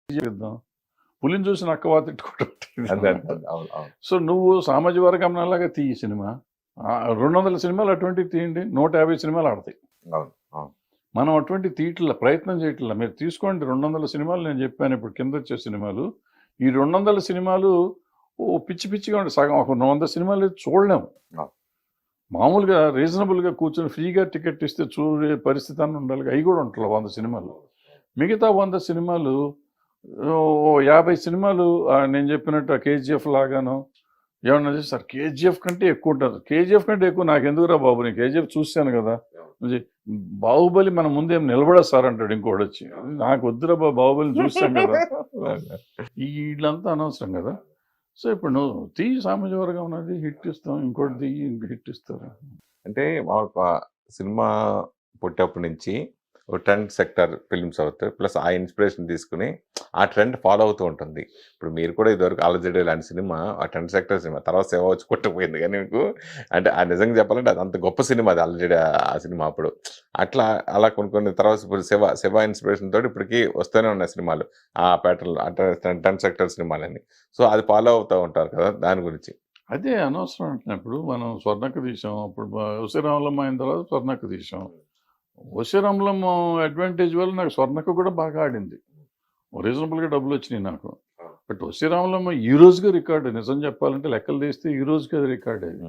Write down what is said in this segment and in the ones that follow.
చేద్దాం. పులిని చూసి నక్కవా తిట్టుకోవటం. అంతే అంతే. అవును అవును. సో నువ్వు సామాజిక వర్గంలాగా తీయి సినిమా. 200 సినిమాలు అటువంటివి తీయండి. 150 సినిమాలు ఆడతాయి. అవును అవును. మనం అటువంటి తీయట్ల ప్రయత్నం చేయట్లా. మీరు తీసుకోండి 200 సినిమాలు నేను చెప్పాను ఇప్పుడు కింద వచ్చే సినిమాలు. ఈ 200 సినిమాలు పిచ్చి పిచ్చిగా ఉండే సగం ఒక 100 సినిమాలు చూడలేము. మామూలుగా రీజనబుల్గా కూర్చొని ఫ్రీగా టికెట్ ఇస్తే చూడే పరిస్థితి అని ఉండాలి. అవి కూడా ఉంటాయి 100 సినిమాలు. మిగతా 100 సినిమాలు 50 సినిమాలు నేను చెప్పినట్టు కేజీఎఫ్ లాగాను ఏమన్నా సార్ కేజీఎఫ్ కంటే ఎక్కువ ఉంటుంది. కేజీఎఫ్ కంటే ఎక్కువ నాకు ఎందుకురా బాబు, నేను కేజీఎఫ్ చూశాను కదా. బాహుబలి మన ముందేం నిలబడదు సార్ అంటాడు ఇంకోటి వచ్చి. నాకు వద్దురా బాహుబలి చూస్తాను కదా. వీళ్ళంతా అనవసరం కదా. సో ఇప్పుడు నువ్వు సామాజిక వర్గం ఉన్నది హిట్ ఇస్తాం, ఇంకోటి తీయి ఇంక హిట్ ఇస్తారు. అంటే సినిమా పుట్టేప్పటి నుంచి ఒక ట్రెండ్ సెక్టర్ ఫిల్మ్స్ అవుతాయి, ప్లస్ ఆ ఇన్స్పిరేషన్ తీసుకుని ఆ ట్రెండ్ ఫాలో అవుతూ ఉంటుంది. ఇప్పుడు మీరు కూడా ఇదివరకు ఆలోచన లాంటి సినిమా ఆ ట్రెండ్ సెక్టర్ సినిమా, తర్వాత సేవ వచ్చి కొట్టుకుపోయింది. కానీ మీకు అంటే ఆ నిజంగా చెప్పాలంటే అది అంత గొప్ప సినిమా అది ఆల్రెడీ ఆ సినిమా అప్పుడు. అట్లా అలా కొన్ని తర్వాత ఇప్పుడు శివ ఇన్స్పిరేషన్ తోటి ఇప్పటికీ వస్తూనే ఉన్నాయి సినిమాలు ఆ ప్యాటర్న్ అంటే ట్రెండ్ సెక్టర్ సినిమాలని. సో అది ఫాలో అవుతూ ఉంటారు కదా, దాని గురించి. అదే అనవసరం అంటున్నప్పుడు మనం స్వర్ణక్క తీసాం, అప్పుడు ఉసిరామలమ్మ అయిన తర్వాత స్వర్ణక్క తీసాం. ఉసిరామలమ్మ అడ్వాంటేజ్ వల్ల నాకు స్వర్ణక్క కూడా బాగా ఆడింది, రీజనబుల్గా డబ్బులు వచ్చినాయి నాకు. బట్ ఉసిరామలమ్మ ఈ రోజుగా రికార్డు, నిజం చెప్పాలంటే లెక్కలు తీస్తే ఈ రోజుకి అది రికార్డ్ అయ్యి.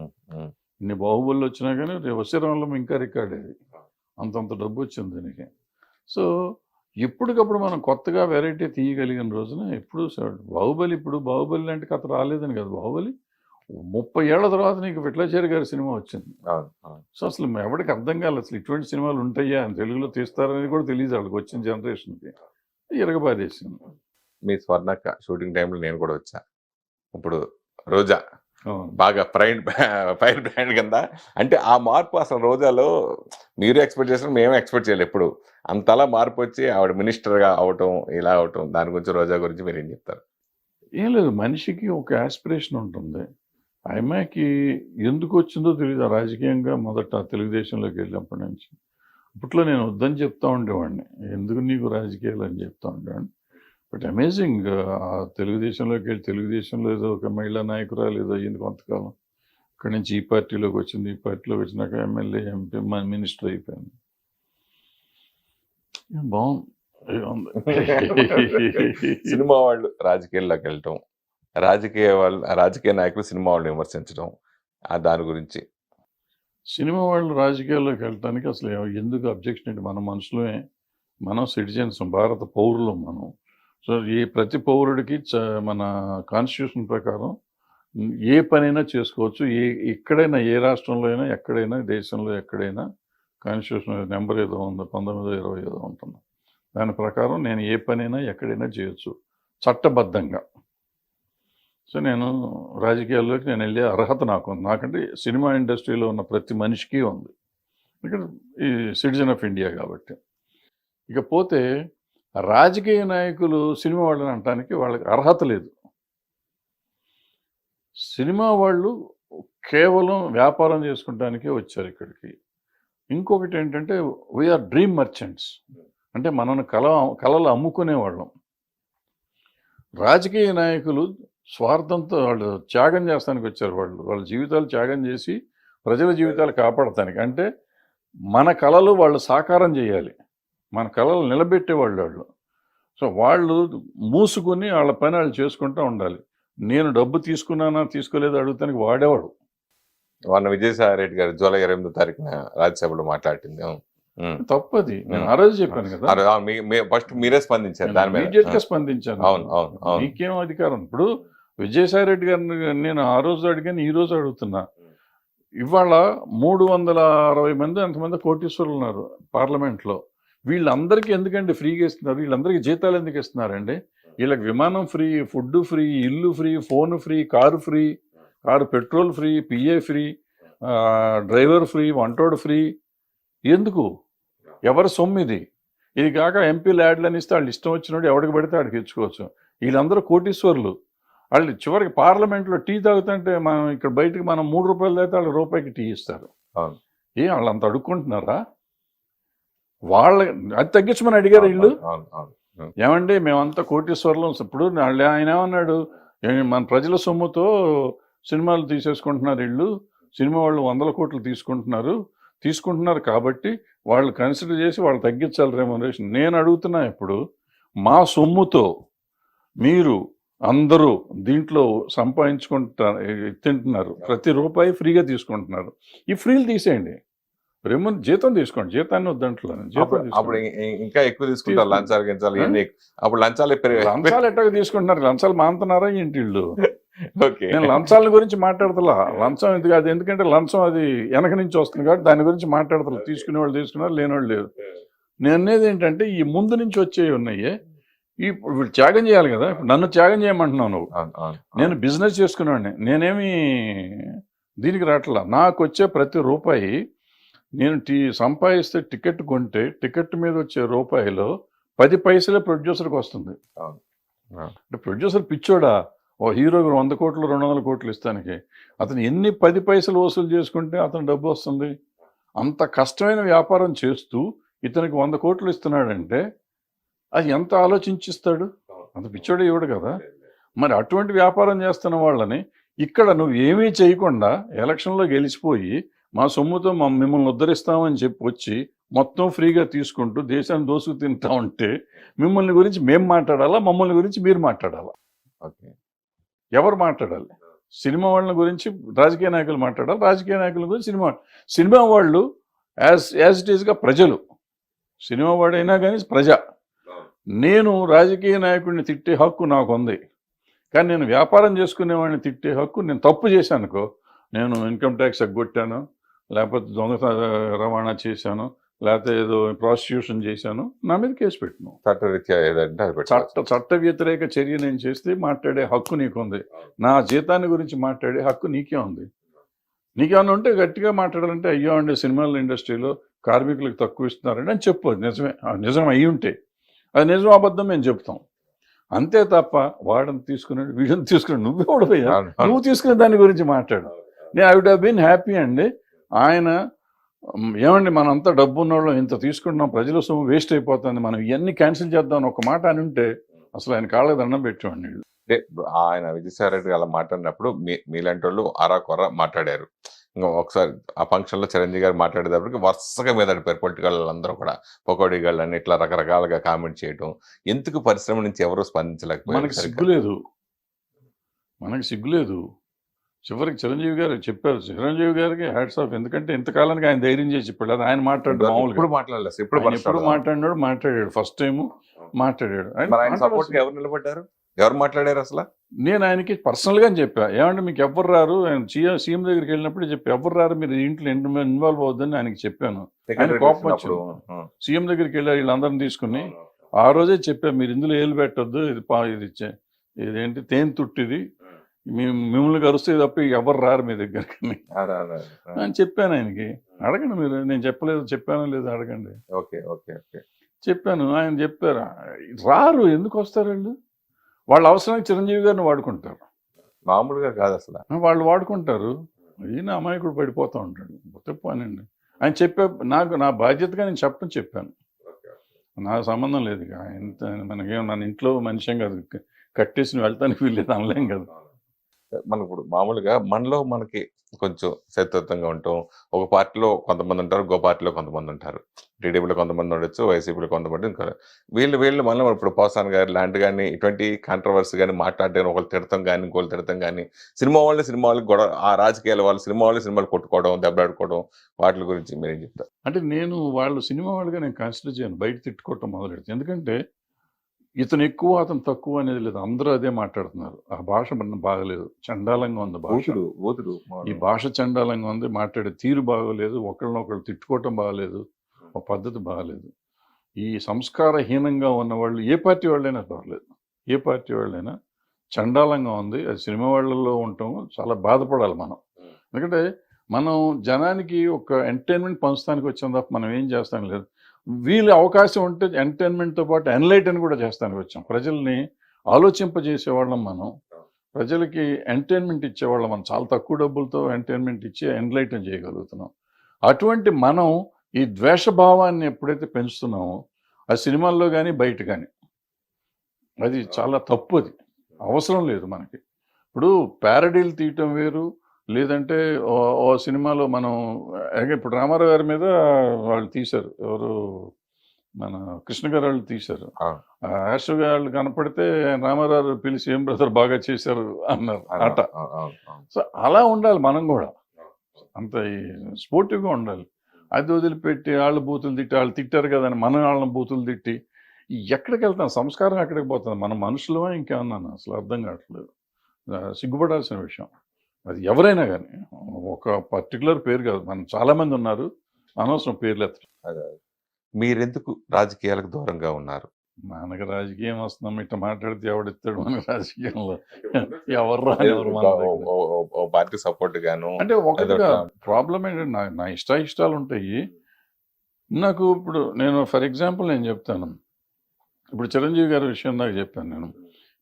ఇన్ని బాహుబలి వచ్చినా కానీ ఉసిరామలమ్మ ఇంకా రికార్డ్ అయ్యి, అంతంత డబ్బు వచ్చింది దీనికి. సో ఎప్పటికప్పుడు మనం కొత్తగా వెరైటీ తీయగలిగిన రోజున ఎప్పుడు బాహుబలి లాంటి కథ రాలేదని కాదు, బాహుబలి 30 ఏళ్ల తర్వాత నీకు విట్లాచారి గారి సినిమా వచ్చింది. సో అసలు ఎవరికి అర్థం కాలేదు అసలు ఇటువంటి సినిమాలు ఉంటాయా అని, తెలుగులో తీస్తారని కూడా తెలియదు వాళ్ళకి, వచ్చిన జనరేషన్కి ఇరగబాదేసింది. మీ స్వర్ణక్క షూటింగ్ టైంలో నేను కూడా వచ్చా. ఇప్పుడు రోజా బాగా ఫైర్ బ్రాండ్ కింద, అంటే ఆ మార్పు అసలు రోజాలో మీరు ఎక్స్పెక్ట్ చేసిన మేము ఎక్స్పెక్ట్ చేయాలి. ఎప్పుడు అంతలా మార్పు వచ్చి ఆవిడ మినిస్టర్గా అవటం, ఇలా అవటం, దాని గురించి రోజా గురించి మీరు ఏం చెప్తారు? ఏం లేదు, మనిషికి ఒక ఆస్పిరేషన్ ఉంటుంది. ఆ అమ్మాయికి ఎందుకు వచ్చిందో తెలియదు రాజకీయంగా. మొదట తెలుగుదేశంలోకి వెళ్ళినప్పటి నుంచి అప్పట్లో నేను వద్దని చెప్తా ఉండేవాడిని, ఎందుకు నీకు రాజకీయాలు అని చెప్తా ఉండేవాడిని. బట్ అమేజింగ్, తెలుగుదేశంలోకి వెళ్ళి తెలుగుదేశంలో ఏదో ఒక మహిళా నాయకురాలు ఏదో అయ్యింది కొంతకాలం. అక్కడి నుంచి ఈ పార్టీలోకి వచ్చింది, ఈ పార్టీలోకి వచ్చినాక ఎమ్మెల్యే, ఎంపీ, మినిస్టర్ అయిపోయింది. బాగుంది. సినిమా వాళ్ళు రాజకీయాల్లోకి వెళ్ళటం, రాజకీయ నాయకులు సినిమా వాళ్ళు విమర్శించడం, దాని గురించి. సినిమా వాళ్ళు రాజకీయాల్లోకి వెళ్ళటానికి అసలు ఎందుకు అబ్జెక్షన్ ఏంటి? మన మనుషులమే, మనం సిటిజన్స్, భారత పౌరులు మనం. సో ప్రతి పౌరుడికి మన కాన్స్టిట్యూషన్ ప్రకారం ఏ పనైనా చేసుకోవచ్చు. ఎక్కడైనా, ఏ రాష్ట్రంలో అయినా, ఎక్కడైనా, దేశంలో ఎక్కడైనా కాన్స్టిట్యూషన్ నెంబర్ ఏదో ఉంది, 1920 ఏదో ఉంటుంది. దాని ప్రకారం నేను ఏ పనైనా ఎక్కడైనా చేయొచ్చు చట్టబద్ధంగా. సో నేను రాజకీయాల్లోకి నేను వెళ్ళే అర్హత నాకు ఉంది. నాకంటే సినిమా ఇండస్ట్రీలో ఉన్న ప్రతి మనిషికి ఉంది, ఇక్కడ ఈ సిటిజన్ ఆఫ్ ఇండియా కాబట్టి. ఇకపోతే రాజకీయ నాయకులు సినిమా వాళ్ళని అనటానికి వాళ్ళకి అర్హత లేదు. సినిమా వాళ్ళు కేవలం వ్యాపారం చేసుకుంటానికే వచ్చారు ఇక్కడికి. ఇంకొకటి ఏంటంటే వీఆర్ డ్రీమ్ మర్చెంట్స్, అంటే మనల్ని కళలు అమ్ముకునేవాళ్ళం. రాజకీయ నాయకులు స్వార్థంతో వాళ్ళు త్యాగం చేస్తానికి వచ్చారు. వాళ్ళ జీవితాలు త్యాగం చేసి ప్రజల జీవితాలు కాపాడటానికి, అంటే మన కళలు వాళ్ళు సాకారం చేయాలి, మన కళలు నిలబెట్టేవాళ్ళు. సో వాళ్ళు మూసుకుని వాళ్ళ పని వాళ్ళు చేసుకుంటూ ఉండాలి. నేను డబ్బు తీసుకున్నానా తీసుకోలేదు అడుగుతానికి వాడేవాడు. మొన్న విజయసాయి రెడ్డి గారు జూలై 28వ తారీఖున రాజ్యసభలో మాట్లాడింది తప్పది. నేను ఆ రోజు చెప్పాను కదా, ఫస్ట్ మీరే స్పందించారు, దాని మీద ఇమీడియట్ గా స్పందించాను. అవును అవును అవును. మీకేం అధికారం? ఇప్పుడు విజయసాయి రెడ్డి గారిని నేను ఆ రోజు అడిగాను, ఈ రోజు అడుగుతున్నా. ఇవాళ 360 మంది అంతమంది కోటీశ్వరులు ఉన్నారు పార్లమెంట్లో. వీళ్ళందరికీ ఎందుకండి ఫ్రీగా ఇస్తున్నారు? వీళ్ళందరికీ జీతాలు ఎందుకు ఇస్తున్నారండి? వీళ్ళకి విమానం ఫ్రీ, ఫుడ్ ఫ్రీ, ఇల్లు free, phone free, car free, car petrol free, PA free, driver free, వంటోడు ఫ్రీ. ఎందుకు? ఎవరి సొమ్ము ఇది? ఇది కాక ఎంపీ ల్యాడ్లని ఇస్తే వాళ్ళు ఇష్టం వచ్చినట్టు ఎవరికి పడితే వాడికి ఇచ్చుకోవచ్చు. వీళ్ళందరూ కోటీశ్వరులు. వాళ్ళు చివరికి పార్లమెంట్లో టీ తాగుతుంటే మనం ఇక్కడ బయటకు మనం 3 రూపాయలు తాగితే వాళ్ళు రూపాయికి టీ ఇస్తారు. వాళ్ళు అంత అడుక్కుంటున్నారా? అది తగ్గించమని అడిగారు వీళ్ళు. ఏమండి మేమంతా కోటీశ్వర్లం. ఇప్పుడు ఆయన ఏమన్నాడు, మన ప్రజల సొమ్ముతో సినిమాలు తీసేసుకుంటున్నారు వీళ్ళు, సినిమా వాళ్ళు 100 కోట్లు తీసుకుంటున్నారు కాబట్టి వాళ్ళు కన్సిడర్ చేసి వాళ్ళు తగ్గించాలి రెమ్యునరేషన్. నేను అడుగుతున్నా, ఇప్పుడు మా సొమ్ముతో మీరు అందరూ దీంట్లో తింటున్నారు, ప్రతి రూపాయి ఫ్రీగా తీసుకుంటున్నారు. ఈ ఫ్రీలు తీసేయండి, జీతం తీసుకోండి, జీతాన్ని వద్దంటున్నాను. అప్పుడు ఇంకా ఎక్కువ తీసుకుంటారు లంచాలు గించాలు ఇవన్నీ. అప్పుడు లంచాలు ఎట్టగా తీసుకుంటున్నారు, లంచాలు మానుతున్నారా ఏంటి వీళ్ళు? నేను లంచాల గురించి మాట్లాడతలా. లంచం ఎందుకు, అది ఎందుకంటే లంచం అది వెనక నుంచి వస్తుంది కాబట్టి దాని గురించి మాట్లాడతలా. తీసుకునే వాళ్ళు తీసుకున్నారు, లేనివాళ్ళు లేరు. నేను అనేది ఏంటంటే ఈ ముందు నుంచి వచ్చేవి ఉన్నాయి, వీళ్ళు త్యాగం చేయాలి కదా. నన్ను త్యాగం చేయమంటున్నావు నువ్వు. నేను బిజినెస్ చేసుకునేవాడిని, నేనేమి దీనికి రావట్లా. నాకు వచ్చే ప్రతి రూపాయి నేను సంపాదిస్తే టికెట్ కొంటే టికెట్ మీద వచ్చే రూపాయిలో 10 పైసలే ప్రొడ్యూసర్కి వస్తుంది. అంటే ప్రొడ్యూసర్ పిచ్చోడా, ఓ హీరోకి 100 కోట్లు 200 కోట్లు ఇస్తానికి అతను ఎన్ని 10 పైసలు వసూలు చేసుకుంటే అతను డబ్బు వస్తుంది? అంత కష్టమైన వ్యాపారం చేస్తూ ఇతనికి 100 కోట్లు ఇస్తున్నాడంటే అది ఎంత ఆలోచించిస్తాడు? అంత పిచ్చోడు ఇవ్వడు కదా. మరి అటువంటి వ్యాపారం చేస్తున్న వాళ్ళని ఇక్కడ నువ్వు ఏమీ చేయకుండా ఎలక్షన్లో గెలిచిపోయి మా సొమ్ముతో మిమ్మల్ని ఉద్ధరిస్తామని చెప్పి వచ్చి మొత్తం ఫ్రీగా తీసుకుంటూ దేశాన్ని దోసుకు తింటా ఉంటే మిమ్మల్ని గురించి మేము మాట్లాడాలా, మమ్మల్ని గురించి మీరు మాట్లాడాలా? ఎవరు మాట్లాడాలి? సినిమా వాళ్ళ గురించి రాజకీయ నాయకులు మాట్లాడాలి, రాజకీయ నాయకుల గురించి సినిమా వాళ్ళు యాజ్ ఇట్ ఈస్గా ప్రజలు. సినిమా వాడైనా కానీ ప్రజ. నేను రాజకీయ నాయకుడిని తిట్టే హక్కు నాకు ఉంది, కానీ నేను వ్యాపారం చేసుకునేవాడిని తిట్టే హక్కు, నేను తప్పు చేశానుకో, నేను ఇన్కమ్ ట్యాక్స్ ఎగ్గొట్టాను, లేకపోతే దొంగ రవాణా చేశాను, లేకపోతే ఏదో ప్రాసిక్యూషన్ చేశాను, నా మీద కేసు పెట్టను. చట్ట వ్యతిరేక చర్య నేను చేస్తే మాట్లాడే హక్కు నీకుంది. నా జీతాన్ని గురించి మాట్లాడే హక్కు నీకే ఉంది. నీకేమన్నా ఉంటే గట్టిగా మాట్లాడాలంటే, అయ్యో అండి సినిమాల ఇండస్ట్రీలో కార్మికులకు తక్కువ ఇస్తున్నారండి అని చెప్పు. నిజం అయ్యి ఉంటే అది నిజం అబద్ధం మేము చెప్తాం. అంతే తప్ప వాడని తీసుకున్నాడు వీడిని తీసుకున్నాడు నువ్వే ఓడిపోయా, నువ్వు తీసుకునే దాని గురించి మాట్లాడు. నేను I would have been happy అండి. ఆయన ఏమండి మనంతా డబ్బు ఉన్నవాళ్ళం ఇంత తీసుకుంటున్నాం, ప్రజల సొమ్ము వేస్ట్ అయిపోతుంది, మనం ఇవన్నీ క్యాన్సిల్ చేద్దాం ఒక మాట అని ఉంటే అసలు ఆయన కాళ్ళకి దండం పెట్టేవాడిని. అంటే ఆయన విజయసాయిరెడ్డి అలా మాట్లాడినప్పుడు మీలాంటి వాళ్ళు ఆరాకొర మాట్లాడారు. ఇంకా ఒకసారి ఆ ఫంక్షన్లో చిరంజీవి గారు మాట్లాడేటప్పటికి వరుసగా మీద అడిపారు పొలిటికల్ అందరూ కూడా, పకోడీ గాళ్ళని ఇట్లా రకరకాలుగా కామెంట్ చేయడం. ఎందుకు పరిశ్రమ నుంచి ఎవరు స్పందించలేకపోయారు? మనకి సిగ్గులేదు. చివరికి చిరంజీవి గారు చెప్పారు, చిరంజీవి గారికి హ్యాట్స్ ఆఫ్. ఎందుకంటే ఇంతకాలానికి ఆయన ధైర్యం చేసి చెప్పాడు. అది ఆయన మాట్లాడు మామూలుగా ఎప్పుడు మాట్లాడాడు ఫస్ట్ టైం మాట్లాడాడు. ఎవరు నిలబడ్డారు, ఎవరు మాట్లాడారు అసలు? నేను ఆయనకి పర్సనల్గా చెప్పా, ఏమంటే మీకు ఎవరు రారు, సీఎం దగ్గరికి వెళ్ళినప్పుడు చెప్పి ఎవరు రారు మీరు ఇంట్లో ఇన్వాల్వ్ అవుద్దని ఆయనకి చెప్పాను. ఆయన కోపం వచ్చింది. సీఎం దగ్గరికి వెళ్ళారు వీళ్ళందరిని తీసుకుని, ఆ రోజే చెప్పా మీరు ఇందులో ఏలు పెట్టద్దు, ఇదేంటి తేనె తుట్టిది, మిమ్మల్ని కరుస్తే తప్ప ఎవరు రారు మీ దగ్గరికి అని చెప్పాను ఆయనకి. అడగండి మీరు, నేను చెప్పానో లేదో అడగండి. చెప్పాను. ఆయన చెప్పారు రారు, ఎందుకు వస్తారు వీళ్ళు, వాళ్ళ అవసరానికి చిరంజీవి గారిని వాడుకుంటారు, మామూలుగా కాదు అసలు వాళ్ళు వాడుకుంటారు. ఈయన అమాయకుడు పడిపోతూ ఉంటాడు. చెప్పానండి ఆయన చెప్పా, నా బాధ్యతగా నేను చెప్పాను. నాకు సంబంధం లేదు ఇక ఎంత మనకేం, నన్ను ఇంట్లో మనిషిం కాదు, కట్టేసి వెళ్తానికి వీల్లేదు అనలేం కదా. మనకు ఇప్పుడు మామూలుగా మనకి కొంచెం శత్రుత్వంగా ఉంటాం. ఒక పార్టీలో కొంతమంది ఉంటారు, ఇంకో పార్టీలో కొంతమంది ఉంటారు. టీడీపీలో కొంతమంది ఉండొచ్చు, వైసీపీలో కొంతమంది ఇంకా వీళ్ళు మళ్ళీ ఇప్పుడు పోసాన్ గారు లాంటి కానీ ఇటువంటి కాంట్రవర్సీ కానీ మాట్లాడడం, ఒకళ్ళు తిడతాం కానీ ఇంకోళ్ళు తిడతాం కానీ, సినిమా వాళ్ళకి గొడవ, ఆ రాజకీయాల వాళ్ళు సినిమాలు కొట్టుకోవడం, దెబ్బలాడుకోవడం, వాటి గురించి మీరేం చెప్తారు? అంటే నేను వాళ్ళు సినిమా వాళ్ళుగా నేను కన్సిడర్ చేయను, బయట తిట్టుకోవటం మొదలెడుతుంది. ఎందుకంటే ఇతను ఎక్కువ అతను తక్కువ అనేది లేదు, అందరూ అదే మాట్లాడుతున్నారు. ఆ భాష మన బాగలేదు, చండాలంగా ఉంది భాష. ఈ భాష చండాలంగా ఉంది, మాట్లాడే తీరు బాగోలేదు, ఒకళ్ళనొకళ్ళు తిట్టుకోవటం బాగలేదు, ఒక పద్ధతి బాగలేదు. ఈ సంస్కారహీనంగా ఉన్న వాళ్ళు ఏ పార్టీ వాళ్ళైనా పర్లేదు, ఏ పార్టీ వాళ్ళైనా చండాలంగా ఉంది. అది సినిమా వాళ్ళల్లో ఉండటం చాలా బాధపడాలి మనం. ఎందుకంటే మనం జనానికి ఒక ఎంటర్టైన్మెంట్ పంచడానికి వచ్చాం తప్ప మనం ఏం చేస్తాం లేదు. వీళ్ళు అవకాశం ఉంటే ఎంటర్టైన్మెంట్తో పాటు ఎన్లైటన్ కూడా చేస్తానికి వచ్చాం. ప్రజల్ని ఆలోచింపజేసేవాళ్ళం మనం, ప్రజలకి ఎంటర్టైన్మెంట్ ఇచ్చేవాళ్ళం మనం. చాలా తక్కువ డబ్బులతో ఎంటర్టైన్మెంట్ ఇచ్చి ఎన్లైటన్ చేయగలుగుతున్నాం. అటువంటి మనం ఈ ద్వేషభావాన్ని ఎప్పుడైతే పెంచుతున్నామో, ఆ సినిమాల్లో కానీ బయట కానీ, అది చాలా తప్పు, అది అవసరం లేదు మనకి. ఇప్పుడు ప్యారడీలు తీయటం వేరు, లేదంటే ఓ ఓ సినిమాలో మనం ఇప్పుడు రామారావు గారి మీద వాళ్ళు తీశారు, ఎవరు మన కృష్ణ గారు వాళ్ళు తీశారు. అవును. యాష్ వాళ్ళు కనపడితే రామారావు పిలిచి ఏం బ్రదర్ బాగా చేశారు అన్నారు ఆట. సో అలా ఉండాలి మనం కూడా, అంత స్పోర్టివ్గా ఉండాలి. అది వదిలిపెట్టి వాళ్ళు బూతులు తిట్టి, వాళ్ళు తిట్టారు కదని మనం వాళ్ళని బూతులు తిట్టి ఎక్కడికి వెళ్తాం? సంస్కారం ఎక్కడికి పోతుంది? మన మనుషులమా ఇంకేమన్నా? అసలు అర్థం కావట్లేదు. సిగ్గుపడాల్సిన విషయం అది. ఎవరైనా కానీ ఒక పర్టికులర్ పేరు కాదు, మనం చాలామంది ఉన్నారు, అనవసరం పేర్లు ఎత్తడం. మీరెందుకు రాజకీయాలకు దూరంగా ఉన్నారు? మనకు రాజకీయం వస్తున్నాం, ఇట్లా మాట్లాడితే ఎవడెత్తాడు మనకు రాజకీయంలో? ఎవరు ఎవరు మన దగ్గర? పార్టీ సపోర్ట్ గాను అంటే ఒకటిగా ప్రాబ్లం ఏంటంటే నా ఇష్టాలు ఉంటాయి నాకు. ఇప్పుడు నేను ఫర్ ఎగ్జాంపుల్ నేను చెప్తాను, ఇప్పుడు చిరంజీవి గారి విషయం దాకా చెప్పాను, నేను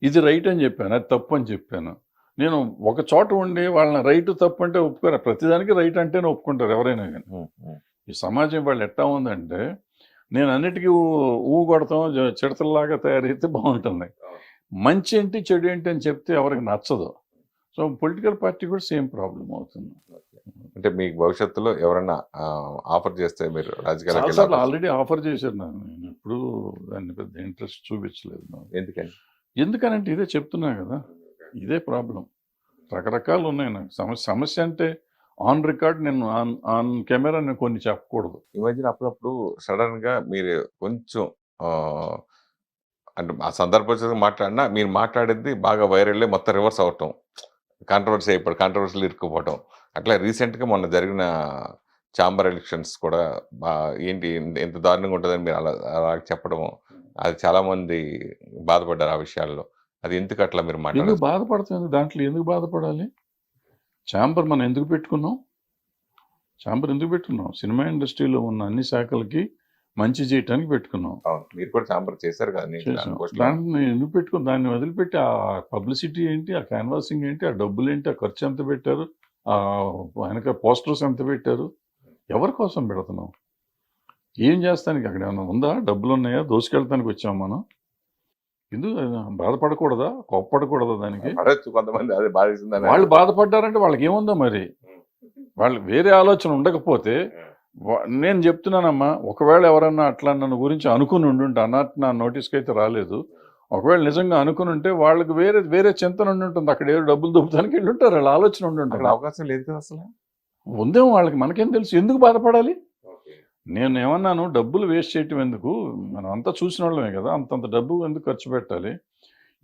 ఇది రైట్ అని చెప్పాను, అది తప్పు అని చెప్పాను. నేను ఒక చోట ఉండి వాళ్ళని రైట్ తప్పు అంటే ఒప్పుకోరు, ప్రతిదానికి రైట్ అంటేనే ఒప్పుకుంటారు ఎవరైనా కానీ. ఈ సమాజం వాళ్ళు ఎట్టా ఉందంటే, నేను అన్నిటికీ ఊ కొడతాం, చిడతల్లాగా తయారైతే బాగుంటుంది. మంచి ఏంటి చెడు ఏంటి అని చెప్తే ఎవరికి నచ్చదు. సో పొలిటికల్ పార్టీ కూడా సేమ్ ప్రాబ్లం అవుతుంది. అంటే మీకు భవిష్యత్తులో ఎవరైనా ఆఫర్ చేస్తే మీరు రాజకీయాలకు చాలాసార్లు ఆల్రెడీ ఆఫర్ చేశారు నాకు, నేను ఎప్పుడు దాన్ని పెద్ద ఇంట్రెస్ట్ చూపించలేదు నాకు. ఎందుకని? ఎందుకనంటే ఇదే చెప్తున్నా కదా, ఇదే ప్రాబ్లం. రకరకాలు ఉన్నాయి నాకు. సమస్య అంటే ఆన్ రికార్డ్, నేను ఆన్ కెమెరా నేను కొన్ని చెప్పకూడదు. ఈ మధ్యన అప్పుడప్పుడు సడన్ గా మీరు కొంచెం అంటే ఆ సందర్భోచితంగా మాట్లాడినా మీరు మాట్లాడేది బాగా వైరల్ మొత్తం రివర్స్ అవటం, కాంట్రవర్సీ అయిపోవడం, కాంట్రవర్సీలు ఇరుక్కుపోవటం. అట్లా రీసెంట్గా మొన్న జరిగిన ఛాంబర్ ఎలక్షన్స్ కూడా ఏంటి ఎంత దారుణంగా ఉంటుందని మీరు అలా చెప్పడము, అది చాలా మంది బాధపడ్డారు ఆ విషయాల్లో. అది ఎందుకు అట్లా మీరు ఎందుకు మాట్లాడారు? బాధపడుతుంది? దాంట్లో ఎందుకు బాధపడాలి? ఛాంబర్ మనం ఎందుకు పెట్టుకున్నాం? ఛాంబర్ ఎందుకు పెట్టుకున్నాం? సినిమా ఇండస్ట్రీలో ఉన్న అన్ని శాఖలకి మంచి చేయటానికి పెట్టుకున్నాం. అవును, మీరు కూడా ఛాంబర్ చేశారు కదా. దాన్ని ఎందుకు పెట్టుకున్నాం? దాన్ని వదిలిపెట్టి ఆ పబ్లిసిటీ ఏంటి, ఆ క్యాన్వాసింగ్ ఏంటి, ఆ డబ్బులు ఏంటి, ఆ ఖర్చు ఎంత పెట్టారు, ఆ వెనక పోస్టర్స్ ఎంత పెట్టారు, ఎవరి కోసం పెడుతున్నాం? ఏం చేస్తానికి అక్కడ ఏమన్నా ఉందా? డబ్బులు ఉన్నాయా? దోసుకెళ్తానికి వచ్చాం మనం? ఎందుకు బాధపడకూడదా? కోప్పడకూడదా దానికి? కొంతమంది అదే బాధిస్తుందని వాళ్ళు బాధపడ్డారంటే వాళ్ళకి ఏముందో మరి. వాళ్ళు వేరే ఆలోచన ఉండకపోతే నేను చెప్తున్నానమ్మా, ఒకవేళ ఎవరన్నా అట్లా నన్ను గురించి అనుకుని ఉండుంటే, అన్నట్టు నా నోటీస్కి అయితే రాలేదు, ఒకవేళ నిజంగా అనుకుని ఉంటే వాళ్ళకి వేరే చింతన ఉండి ఉంటుంది. అక్కడ ఏదో డబ్బులు దొబ్బడానికి వెళ్ళి ఉంటారు, వాళ్ళ ఆలోచన ఉండి ఉంటుంది. అవకాశం లేదు కదా అసలు. ఉందేమో వాళ్ళకి, మనకేం తెలుసు? ఎందుకు బాధపడాలి? నేను ఏమన్నాను, డబ్బులు వేస్ట్ చేయటం ఎందుకు? మనం అంతా చూసిన వాళ్ళమే కదా, అంతంత డబ్బు ఎందుకు ఖర్చు పెట్టాలి?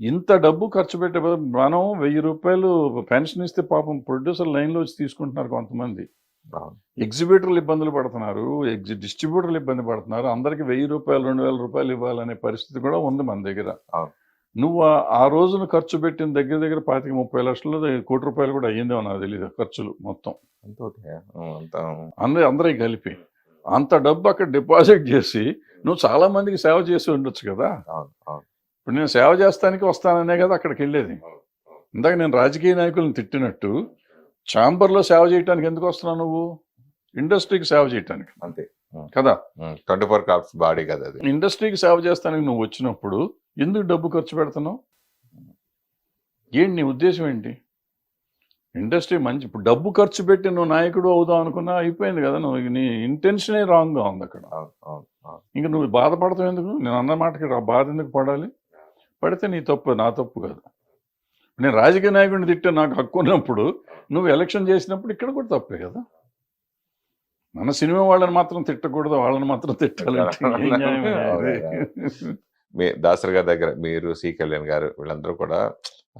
ఇంత డబ్బు ఖర్చు పెట్టే మనం 1000 రూపాయలు పెన్షన్ ఇస్తే పాపం ప్రొడ్యూసర్ లైన్లో వచ్చి తీసుకుంటున్నారు కొంతమంది. ఎగ్జిబిటర్లు ఇబ్బందులు పడుతున్నారు, డిస్ట్రిబ్యూటర్లు ఇబ్బంది పడుతున్నారు. అందరికి 1000 రూపాయలు 2000 రూపాయలు ఇవ్వాలనే పరిస్థితి కూడా ఉంది మన దగ్గర. నువ్వు ఆ రోజున ఖర్చు పెట్టిన దగ్గర 25-30 లక్షలు, 1 కోటి రూపాయలు కూడా అయ్యిందేమో నాకు తెలియదు ఖర్చులు మొత్తం అందరికి కలిపి. అంత డబ్బు అక్కడ డిపాజిట్ చేసి నువ్వు చాలా మందికి సేవ చేసి ఉండొచ్చు కదా. ఇప్పుడు నేను సేవ చేస్తానికి వస్తాననే కదా అక్కడికి వెళ్ళేది. ఇందాక నేను రాజకీయ నాయకులను తిట్టినట్టు ఛాంబర్లో సేవ చేయడానికి ఎందుకు వస్తున్నావు? నువ్వు ఇండస్ట్రీకి సేవ చేయటానికి అంతే కదా. 24 క్రాఫ్ట్స్ బాడీ కదా అది. ఇండస్ట్రీకి సేవ చేస్తానికి నువ్వు వచ్చినప్పుడు ఎందుకు డబ్బు ఖర్చు పెడుతున్నావు? ఏంటి నీ ఉద్దేశం ఏంటి? ఇండస్ట్రీ మంచి, ఇప్పుడు డబ్బు ఖర్చు పెట్టి నువ్వు నాయకుడు అవుదాం అనుకున్నా అయిపోయింది కదా. నువ్వు నీ ఇంటెన్షనే రాంగ్గా ఉంది అక్కడ. ఇంకా నువ్వు బాధపడతావు ఎందుకు? నేను అన్న మాటకి బాధ ఎందుకు పడాలి? పడితే నీ తప్పు, నా తప్పు కాదు. నేను రాజకీయ నాయకుడిని తిట్టే నాకు హక్కు ఉన్నప్పుడు నువ్వు ఎలక్షన్ చేసినప్పుడు ఇక్కడ కూడా తప్పే కదా. మన సినిమా వాళ్ళని మాత్రం తిట్టకూడదు, వాళ్ళని మాత్రం తిట్టాలి. మీ దాసరి గారి దగ్గర మీరు, సి కళ్యాణ్ గారు, వీళ్ళందరూ కూడా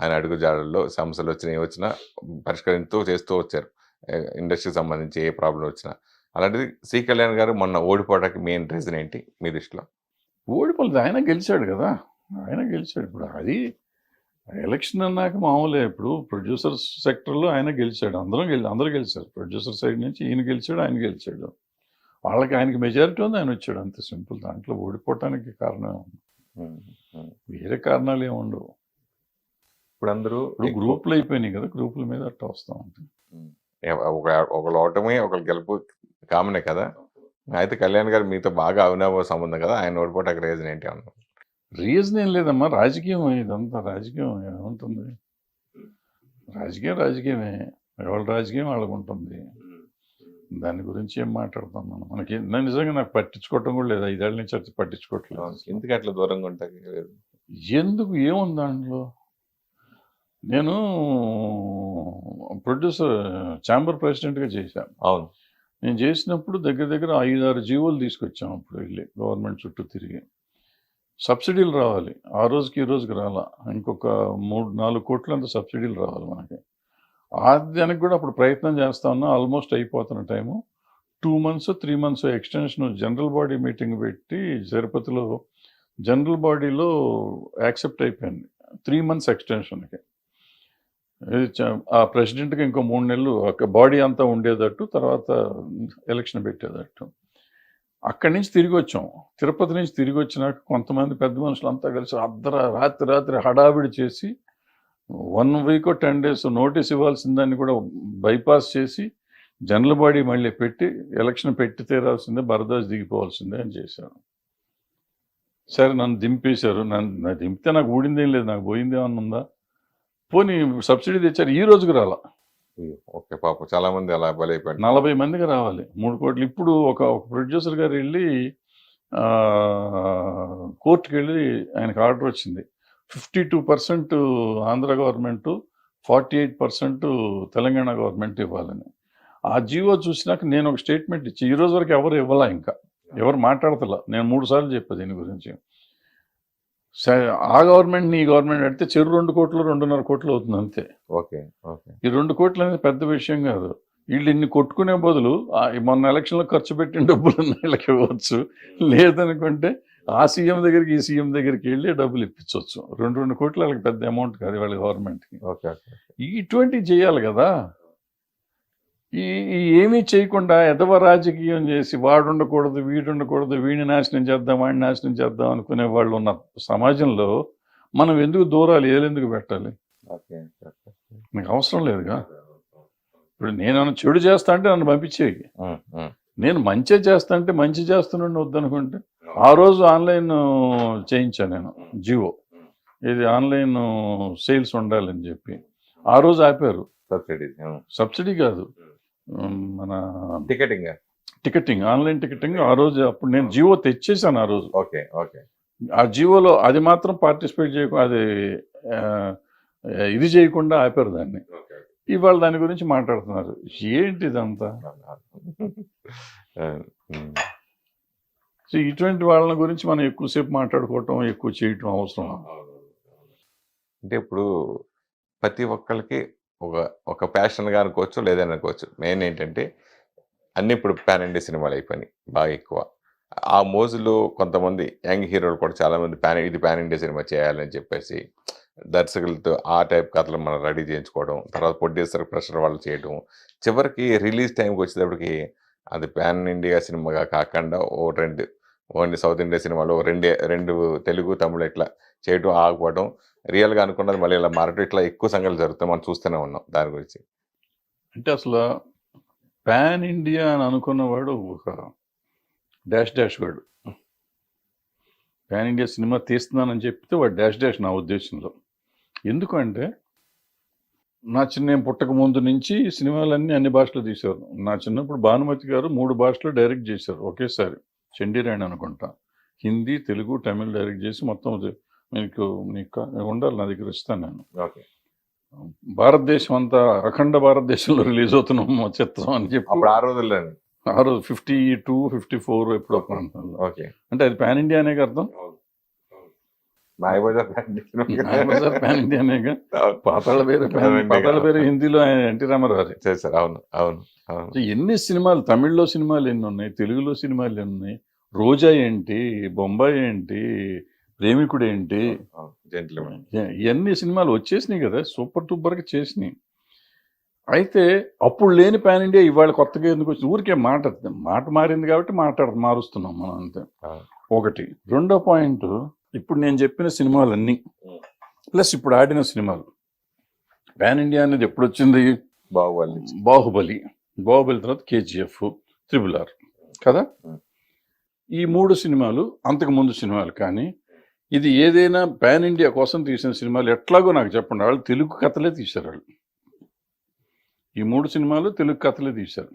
ఆయన అడుగు జాడల్లో సమస్యలు వచ్చినా పరిష్కరిస్తూ చేస్తూ వచ్చారు. ఇండస్ట్రీకి సంబంధించి ఏ ప్రాబ్లం వచ్చినా. అలాంటిది సి కళ్యాణ్ గారు మొన్న ఓడిపోవడానికి మెయిన్ రీజన్ ఏంటి మీ దృష్టిలో? ఓడిపోలేదు, ఆయన గెలిచాడు కదా. ఆయన గెలిచాడు. ఇప్పుడు అది ఎలక్షన్ అన్నాక మామూలే. ఇప్పుడు ప్రొడ్యూసర్స్ సెక్టర్లో ఆయన గెలిచాడు, అందరూ గెలిచారు. ప్రొడ్యూసర్ సైడ్ నుంచి ఈయన గెలిచాడు, ఆయన గెలిచాడు. వాళ్ళకి ఆయనకి మెజారిటీ ఉంది, ఆయన వచ్చాడు, అంతే సింపుల్. దాంట్లో ఓడిపోవటానికి కారణం ఉంది, వేరే కారణాలు ఏమి ఉండవు. ఇప్పుడు అందరూ గ్రూపులు అయిపోయినాయి కదా, గ్రూపుల మీద అట్లా వస్తూ ఉంటుంది. ఒకళ్ళు ఓటమి ఒకళ్ళు గెలుపు కామనే కదా. అయితే కళ్యాణ్ గారు మీతో బాగా అవినాభావ సంబంధం కదా, ఆయన ఓడిపోవటానికి రీజన్ ఏంటి అన్నారు? రీజన్ ఏం లేదమ్మా, రాజకీయం ఇదంతా రాజకీయం ఏముంటుంది, రాజకీయమే, ఎవరి రాజకీయం వాళ్ళకు ఉంటుంది. దాని గురించి ఏం మాట్లాడతాం మనం, మనకి నిజంగా నాకు పట్టించుకోవటం కూడా లేదు, 5 ఏళ్ళ నుంచి అది పట్టించుకోవట్లేదు. ఎందుకు అట్లా దూరంగా ఉంటాయి? ఎందుకు, ఏముంది దాంట్లో? నేను ప్రొడ్యూసర్ ఛాంబర్ ప్రెసిడెంట్గా చేశాను. అవును, నేను చేసినప్పుడు దగ్గర 5-6 జీవోలు తీసుకొచ్చాం. అప్పుడు వెళ్ళి గవర్నమెంట్ చుట్టూ తిరిగి సబ్సిడీలు రావాలి, ఆ రోజుకి ఈ రోజుకి రాలా, ఇంకొక 3-4 కోట్లంత సబ్సిడీలు రావాలి మనకి. దానికి కూడా అప్పుడు ప్రయత్నం చేస్తా ఉన్నా, ఆల్మోస్ట్ అయిపోతున్న time. 2 months 3 months extension general body meeting పెట్టి తిరుపతిలో జనరల్ బాడీలో యాక్సెప్ట్ అయిపోయింది 3 months ఎక్స్టెన్షన్కి. ఆ ప్రెసిడెంట్కి ఇంకో 3 నెలలు బాడీ అంతా ఉండేటట్టు, తర్వాత ఎలక్షన్ పెట్టేటట్టు. అక్కడి నుంచి తిరిగి వచ్చాం, తిరుపతి నుంచి తిరిగి వచ్చినాక కొంతమంది పెద్ద మనుషులు అంతా కలిసి రాత్రి హడావిడి చేసి 1 week or 10 days నోటీస్ ఇవ్వాల్సిన దాన్ని కూడా బైపాస్ చేసి జనరల్ బాడీ మళ్ళీ పెట్టి ఎలక్షన్ పెట్టి తీరాల్సిందే, భరద్వాజ్ దిగిపోవాల్సిందే అని చేశారు. సరే, నన్ను దింపేశారు. నన్ను దింపితే నాకు ఊడిందేం లేదు, నాకు పోయిందేమన్నా ఉందా? పోనీ సబ్సిడీ తెచ్చారు, ఈ రోజుకి రాలా. ఓకే, పాపం చాలా మంది అలా బలైపోయారు. 40 మందికి రావాలి 3 కోట్లు. ఇప్పుడు ఒక ప్రొడ్యూసర్ గారు వెళ్ళి కోర్టుకి వెళ్ళి ఆయనకు ఆర్డర్ వచ్చింది, 52% ఆంధ్ర గవర్నమెంట్, 48% తెలంగాణ గవర్నమెంట్ ఇవ్వాలని. ఆ జీవో చూసినాక నేను ఒక స్టేట్మెంట్ ఇచ్చి, ఈ రోజు వరకు ఎవరు ఇవ్వాలా, ఇంకా ఎవరు మాట్లాడతలా. నేను 3 సార్లు చెప్పా దీని గురించి. ఆ గవర్నమెంట్ ఈ గవర్నమెంట్ అడితే 2 కోట్లు 2.5 కోట్లు అవుతుంది అంతే. ఓకే, ఈ 2 కోట్లు అనేది పెద్ద విషయం కాదు. వీళ్ళు ఇన్ని కొట్టుకునే బదులు మొన్న ఎలక్షన్లో ఖర్చు పెట్టిన డబ్బులు వీళ్ళకి ఇవ్వచ్చు, లేదనుకుంటే ఆ సీఎం దగ్గరికి ఈ సీఎం దగ్గరికి వెళ్ళి డబ్బులు ఇప్పించవచ్చు. 2 కోట్లు వాళ్ళకి పెద్ద అమౌంట్ కాదు వాళ్ళ గవర్నమెంట్కి. ఇటువంటివి చేయాలి కదా. ఏమీ చేయకుండా ఎదవ రాజకీయం చేసి వాడు ఉండకూడదు, వీడు ఉండకూడదు, వీడిని నాశనం చేద్దాం, వాడిని నాశనం చేద్దాం అనుకునే వాళ్ళు ఉన్న సమాజంలో మనం ఎందుకు దూరాలు ఏలెందుకు పెట్టాలి? నాకు అవసరం లేదుగా. ఇప్పుడు నేను చెడు చేస్తా అంటే నన్ను పంపించేయి, నేను మంచి చేస్తా అంటే మంచి చేస్తున్నాను వద్దనుకుంటే. ఆ రోజు ఆన్లైన్ చేయించాను నేను జియో, ఇది ఆన్లైన్ సేల్స్ ఉండాలని చెప్పి. ఆ రోజు ఆపారు. సబ్సిడీ కాదు, మన టికెటింగ్, ఆన్లైన్ టికెటింగ్. ఆ రోజు అప్పుడు నేను జియో తెచ్చేసాను ఆ రోజు. ఆ జియోలో అది మాత్రం పార్టిసిపేట్ చేయకుండా, అది ఇది చేయకుండా ఆపారు దాన్ని. ఇవాళ దాని గురించి మాట్లాడుతున్నారు. ఏంటి ఇదంతా? సో ఇటువంటి వాళ్ళ గురించి మనం ఎక్కువసేపు మాట్లాడుకోవటం, ఎక్కువ చేయటం అవసరం. అంటే ఇప్పుడు ప్రతి ఒక్కరికి ఒక ప్యాషన్గా అనుకోవచ్చు, లేదని అనుకోవచ్చు. మెయిన్ ఏంటంటే అన్ని ఇప్పుడు పాన్ ఇండియా సినిమాలు అయిపోయినాయి బాగా ఎక్కువ. ఆ మోజులో కొంతమంది యంగ్ హీరోలు కూడా చాలామంది ఇది పాన్ ఇండియా సినిమా చేయాలని చెప్పేసి దర్శకులతో ఆ టైప్ కథలు మనం రెడీ చేయించుకోవడం, తర్వాత ప్రొడ్యూసర్ ప్రెషర్ వాళ్ళు చేయడం, చివరికి రిలీజ్ టైంకి వచ్చేటప్పటికి అది పాన్ ఇండియా సినిమాగా కాకుండా ఓన్లీ సౌత్ ఇండియా సినిమాలో రెండు తెలుగు తమిళ ఇట్లా చేయడం ఆగిపోవడం, రియల్గా అనుకున్నది మళ్ళీ ఇలా మారటం, ఇట్లా ఎక్కువ సంఘటనలు జరుగుతాయి. మనం చూస్తూనే ఉన్నాం దాని గురించి. అంటే అసలు పాన్ ఇండియా అని అనుకున్నవాడు ఒక డాష్ వాడు. పాన్ ఇండియా సినిమా తీస్తున్నానని చెప్తే వాడు డాష్ నా ఉద్దేశంలో. ఎందుకంటే నేను పుట్టక ముందు నుంచి సినిమాలన్నీ అన్ని భాషలో తీశారు. నా చిన్నప్పుడు భానుమతి గారు 3 భాషలో డైరెక్ట్ చేశారు ఒకేసారి, చండీరాణి అనుకుంటా. హిందీ, తెలుగు, తమిళ్ డైరెక్ట్ చేసి మొత్తం నీకు ఉండాలి, నా దగ్గర ఇస్తాను నేను. భారతదేశం అంతా, అఖండ భారతదేశంలో రిలీజ్ అవుతున్నాం చిత్రం అని చెప్పి ఆ రోజు 52, 54 ఎప్పుడో ప్రాంతంలో. అంటే అది పాన్ ఇండియా అనే అర్థం. మాయాబజార్ పాన్ ఇండియా అనేగా. పాతాళ పేరు హిందీలో ఎన్టీ రామారావు చేశారు. అవును. ఎన్ని సినిమాలు, తమిళ్లో సినిమాలు ఎన్ని ఉన్నాయి, తెలుగులో సినిమాలు ఎన్ని ఉన్నాయి. రోజా ఏంటి, బొంబాయి ఏంటి, ప్రేమికుడు ఏంటి, ఇవన్నీ సినిమాలు వచ్చేసినాయి కదా, సూపర్ టూపర్గా చేసినాయి. అయితే అప్పుడు లేని పాన్ ఇండియా ఇవాళ కొత్తగా ఎందుకు వచ్చింది? ఊరికే మాట మారింది కాబట్టి మారుస్తున్నాం మనం అంతే. ఒకటి. రెండో పాయింట్, ఇప్పుడు నేను చెప్పిన సినిమాలన్నీ ప్లస్ ఇప్పుడు ఆడిన సినిమాలు, పాన్ ఇండియా అనేది ఎప్పుడు వచ్చింది? బాహుబలి తర్వాత KGF, RRR కదా. ఈ 3 సినిమాలు అంతకు ముందు సినిమాలు. కానీ ఇది ఏదైనా పాన్ ఇండియా కోసం తీసిన సినిమాలు ఎట్లాగో నాకు చెప్పండి. వాళ్ళు తెలుగు కథలే తీశారు వాళ్ళు. ఈ 3 సినిమాలు తెలుగు కథలే తీశారు.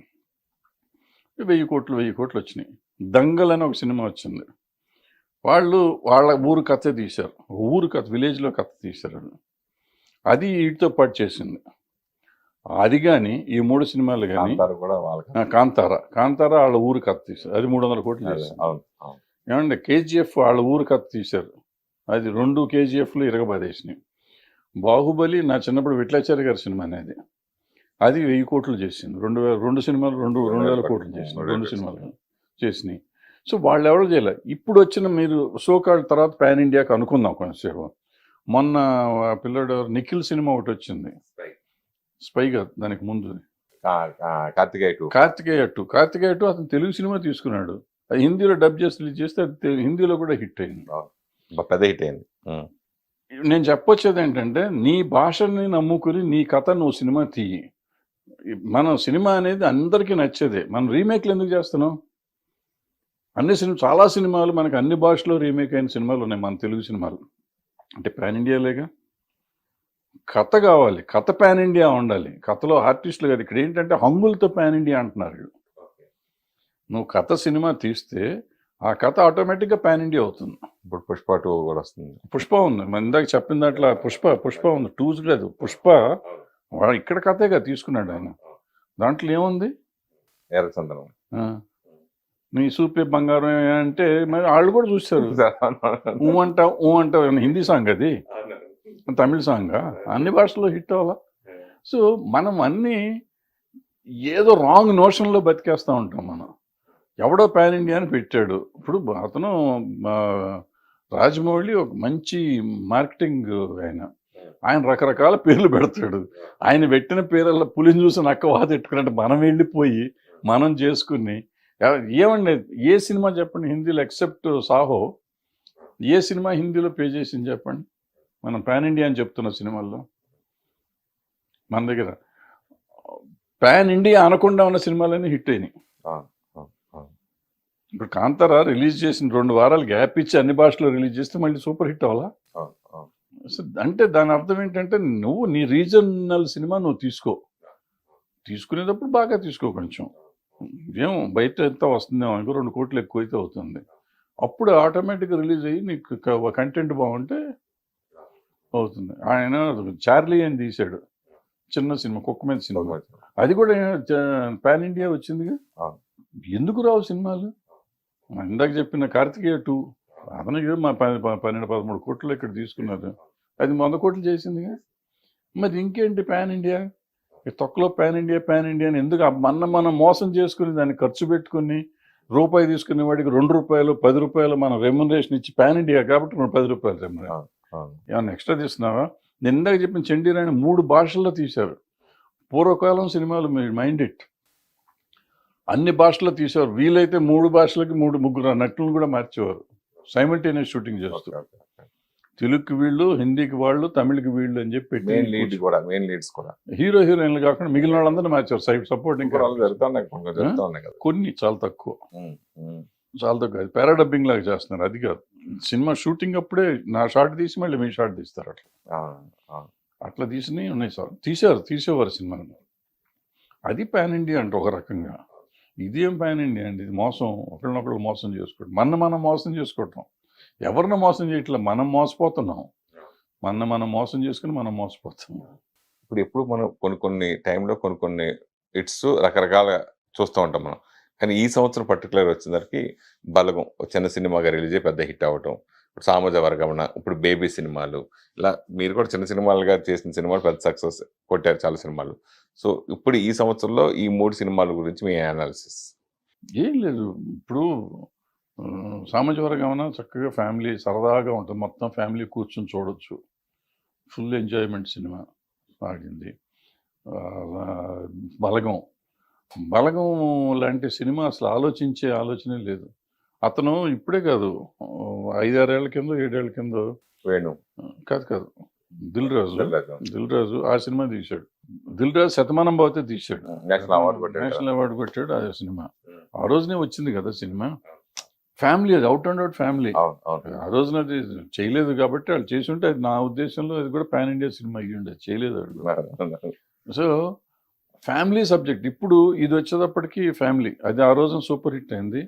1000 కోట్లు వచ్చినాయి. దంగల్ అని ఒక సినిమా వచ్చింది. వాళ్ళు వాళ్ళ ఊరు కథే తీశారు. ఊరు కథ, విలేజ్లో కథ తీశారు వాళ్ళు. అది వీటితో పాటు చేసింది. అది కానీ ఈ 3 సినిమాలు కానీ కాంతార కూడా వాళ్ళకి కాంతార వాళ్ళ ఊరు కథ తీశారు. అది 300 కోట్లు చేసింది. అవును అవును. ఏమంటే కేజీఎఫ్ వాళ్ళ ఊరు కథ తీశారు. అది 2 కేజీఎఫ్లు ఇరగబాదేసినాయి. బాహుబలి నా చిన్నప్పుడు విట్లాచారి గారి సినిమా అనేది. అది 1000 కోట్లు చేసింది. 2 సినిమాలు 2,000 కోట్లు చేసింది. 2 సినిమాలు చేసినాయి. సో వాళ్ళు ఎవరు చేయలే. ఇప్పుడు వచ్చిన మీరు సోకాల్ తర్వాత పాన్ ఇండియాకి అనుకుందాం కొంచెంసేపు. మొన్న పిల్లడు నిఖిల్ సినిమా ఒకటి వచ్చింది. స్పై కాదు, దానికి ముందు కార్తికేయ 2 అతను తెలుగు సినిమా తీసుకున్నాడు. అది హిందీలో డబ్ చేసి రిలీజ్ చేస్తే అది హిందీలో కూడా హిట్ అయింది. పెద్ద హిట్ అయింది. నేను చెప్పొచ్చేది ఏంటంటే నీ భాషని నమ్ముకుని నీ కథ నువ్వు సినిమా తీయి. మన సినిమా అనేది అందరికీ నచ్చేదే. మనం రీమేక్లు ఎందుకు చేస్తున్నాం? చాలా సినిమాలు మనకు అన్ని భాషలో రీమేక్ అయిన సినిమాలు ఉన్నాయి మన తెలుగు సినిమాలు. అంటే పాన్ ఇండియాలేగా. కథ కావాలి, కథ పాన్ ఇండియా ఉండాలి. కథలో ఆర్టిస్టులు కాదు. ఇక్కడ ఏంటంటే హంగులతో పాన్ ఇండియా అంటున్నారు వీళ్ళు. నువ్వు కథ సినిమా తీస్తే ఆ కథ ఆటోమేటిక్గా పాన్ ఇండియా అవుతుంది. ఇప్పుడు పుష్ప 2 కూడా వస్తుంది. పుష్ప ఉంది, మన ఇందాక చెప్పిన దాంట్లో పుష్ప ఉంది. 2 లేదు, పుష్ప ఇక్కడ కథేగా తీసుకున్నాడు ఆయన. దాంట్లో ఏముంది? ఎర్రచందనం, నీ సూపే బంగారం అంటే మరి వాళ్ళు కూడా చూస్తారు. ఊ అంటావు హిందీ సాంగ్, అది తమిళ సాంగ్, అన్ని భాషల్లో హిట్ అవ్వాలా. సో మనం అన్నీ ఏదో రాంగ్ నోషన్లో బతికేస్తూ ఉంటాం. మనం ఎవడో పాన్ ఇండియా అని పెట్టాడు. ఇప్పుడు అతను రాజమౌళి ఒక మంచి మార్కెటింగ్ ఆయన రకరకాల పేర్లు పెడతాడు. ఆయన పెట్టిన పేర్ల పులిని చూసి నక్క వాత ఎట్టుకున్నట్టు మనం వెళ్ళిపోయి మనం చేసుకుని ఏమండి ఏ సినిమా చెప్పండి హిందీలో ఎక్సెప్ట్ సాహో, ఏ సినిమా హిందీలో పే చేసింది చెప్పండి? మనం పాన్ ఇండియా అని చెప్తున్న సినిమాల్లో మన దగ్గర పాన్ ఇండియా అనకుండా ఉన్న సినిమాలన్నీ హిట్ అయినాయి. ఇప్పుడు కాంతార రిలీజ్ చేసిన 2 వారాలు గ్యాప్ ఇచ్చి అన్ని భాషలో రిలీజ్ చేస్తే మళ్ళీ సూపర్ హిట్ అవ్వాలా? అంటే దాని అర్థం ఏంటంటే నువ్వు నీ రీజనల్ సినిమా నువ్వు తీసుకునేటప్పుడు బాగా తీసుకో. కొంచెం ఏం బయట ఎంత వస్తుందేమో అనుకో, 2 కోట్లు ఎక్కువైతే అవుతుంది. అప్పుడు ఆటోమేటిక్గా రిలీజ్ అయ్యి నీకు కంటెంట్ బాగుంటే అవుతుంది. ఆయన చార్లీ అని తీశాడు, చిన్న సినిమా, కుక్క మీద సినిమా. అది కూడా పాన్ ఇండియా వచ్చిందిగా. ఎందుకు రావు సినిమాలు? ఇందాక చెప్పిన కార్తికేయ 2 అతనికి మా 12-13 కోట్లు ఇక్కడ తీసుకున్నారు. అది 100 కోట్లు చేసిందిగా. మరి ఇంకేంటి పాన్ ఇండియా? తొక్కలో పాన్ ఇండియా అని ఎందుకు మనం మోసం చేసుకుని దాన్ని ఖర్చు పెట్టుకుని రూపాయి తీసుకునే వాడికి ₹2 ₹10 మనం రెమ్యునరేషన్ ఇచ్చి పాన్ ఇండియా కాబట్టి ₹10 రెమ్యునరేషన్. ఏమన్నా ఎక్స్ట్రా తీస్తున్నావా? నేను ఇందాక చెప్పిన చండీరాణి 3 భాషల్లో తీశారు. పూర్వకాలం సినిమాలు మీరు మైండ్ ఇట్ అన్ని భాషల్లో తీసేవారు. వీలైతే 3 భాషలకి 3-3 నటులను కూడా మార్చేవారు. సైమల్టేనియస్ షూటింగ్ చేస్తారు. తెలుగుకి వీళ్ళు, హిందీకి వాళ్ళు, తమిళకి వీళ్ళు అని చెప్పి హీరో హీరోయిన్లు కాకుండా మిగిలిన వాళ్ళందరినీ మార్చారు. సపోర్టింగ్ కొన్ని చాలా తక్కువ. అది పారాడబ్బింగ్ లాగా చేస్తున్నారు. అది కాదు, సినిమా షూటింగ్ అప్పుడే నా షార్ట్ తీసి మళ్ళీ మీ షార్ట్ తీస్తారు. అట్లా తీసినవి ఉన్నాయి సార్. తీసేవారు సినిమాని. అది పాన్ ఇండియా అంటే ఒక రకంగా. ఇదేం పాన్ ఇండియా అండి? ఇది మోసం. ఒకరినొకరు మోసం చేసుకోవడం, మనం మోసం చేసుకోవటం. ఎవరిని మోసం చేయట్లే, మనం మోసపోతున్నాం. మనం మోసం చేసుకుని మనం మోసపోతున్నాం. ఇప్పుడు ఎప్పుడు మనం కొన్ని టైంలో కొన్ని హిట్స్ రకరకాల చూస్తూ ఉంటాం మనం. కానీ ఈ సంవత్సరం పర్టికులర్ వచ్చేసరికి బలగం చిన్న సినిమాగా రిలీజ్ అయ్యి పెద్ద హిట్ అవ్వటం, ఇప్పుడు సామాజ వర్గమన, ఇప్పుడు బేబీ సినిమాలు, ఇలా మీరు కూడా చిన్న సినిమాలుగా చేసిన సినిమాలు పెద్ద సక్సెస్ కొట్టారు చాలా సినిమాలు. సో ఇప్పుడు ఈ సంవత్సరంలో ఈ 3 సినిమాల గురించి మీ అనాలిసిస్? ఏం లేదు, ఇప్పుడు సామాజ వర్గమన చక్కగా ఫ్యామిలీ సరదాగా ఉంటుంది. మొత్తం ఫ్యామిలీ కూర్చొని చూడొచ్చు. ఫుల్ ఎంజాయ్మెంట్ సినిమా ఆడింది. బలగం లాంటి సినిమా అసలు ఆలోచనే లేదు. అతను ఇప్పుడే కాదు, 5-6 ఏళ్ల కింద 7 ఏళ్ల కింద వేణు కాదు దిల్ రాజు ఆ సినిమా తీశాడు. దిల్ రాజు శతమానం భవతే తీశాడు, నేషనల్ అవార్డు కొట్టాడు. అదే సినిమా ఆ రోజునే వచ్చింది కదా సినిమా. ఫ్యామిలీ, అది అవుట్ అండ్ అవుట్ ఫ్యామిలీ. అవును అవును ఆ రోజున అది చేయలేదు కాబట్టి వాళ్ళు చేసి ఉంటే అది నా ఉద్దేశంలో అది కూడా పాన్ ఇండియా సినిమా అయ్యి ఉండేది. చేయలేదు వాళ్ళు. So family subject. ఇప్పుడు ఇది వచ్చేటప్పటికి ఫ్యామిలీ. అది ఆ రోజున సూపర్ హిట్ అయింది.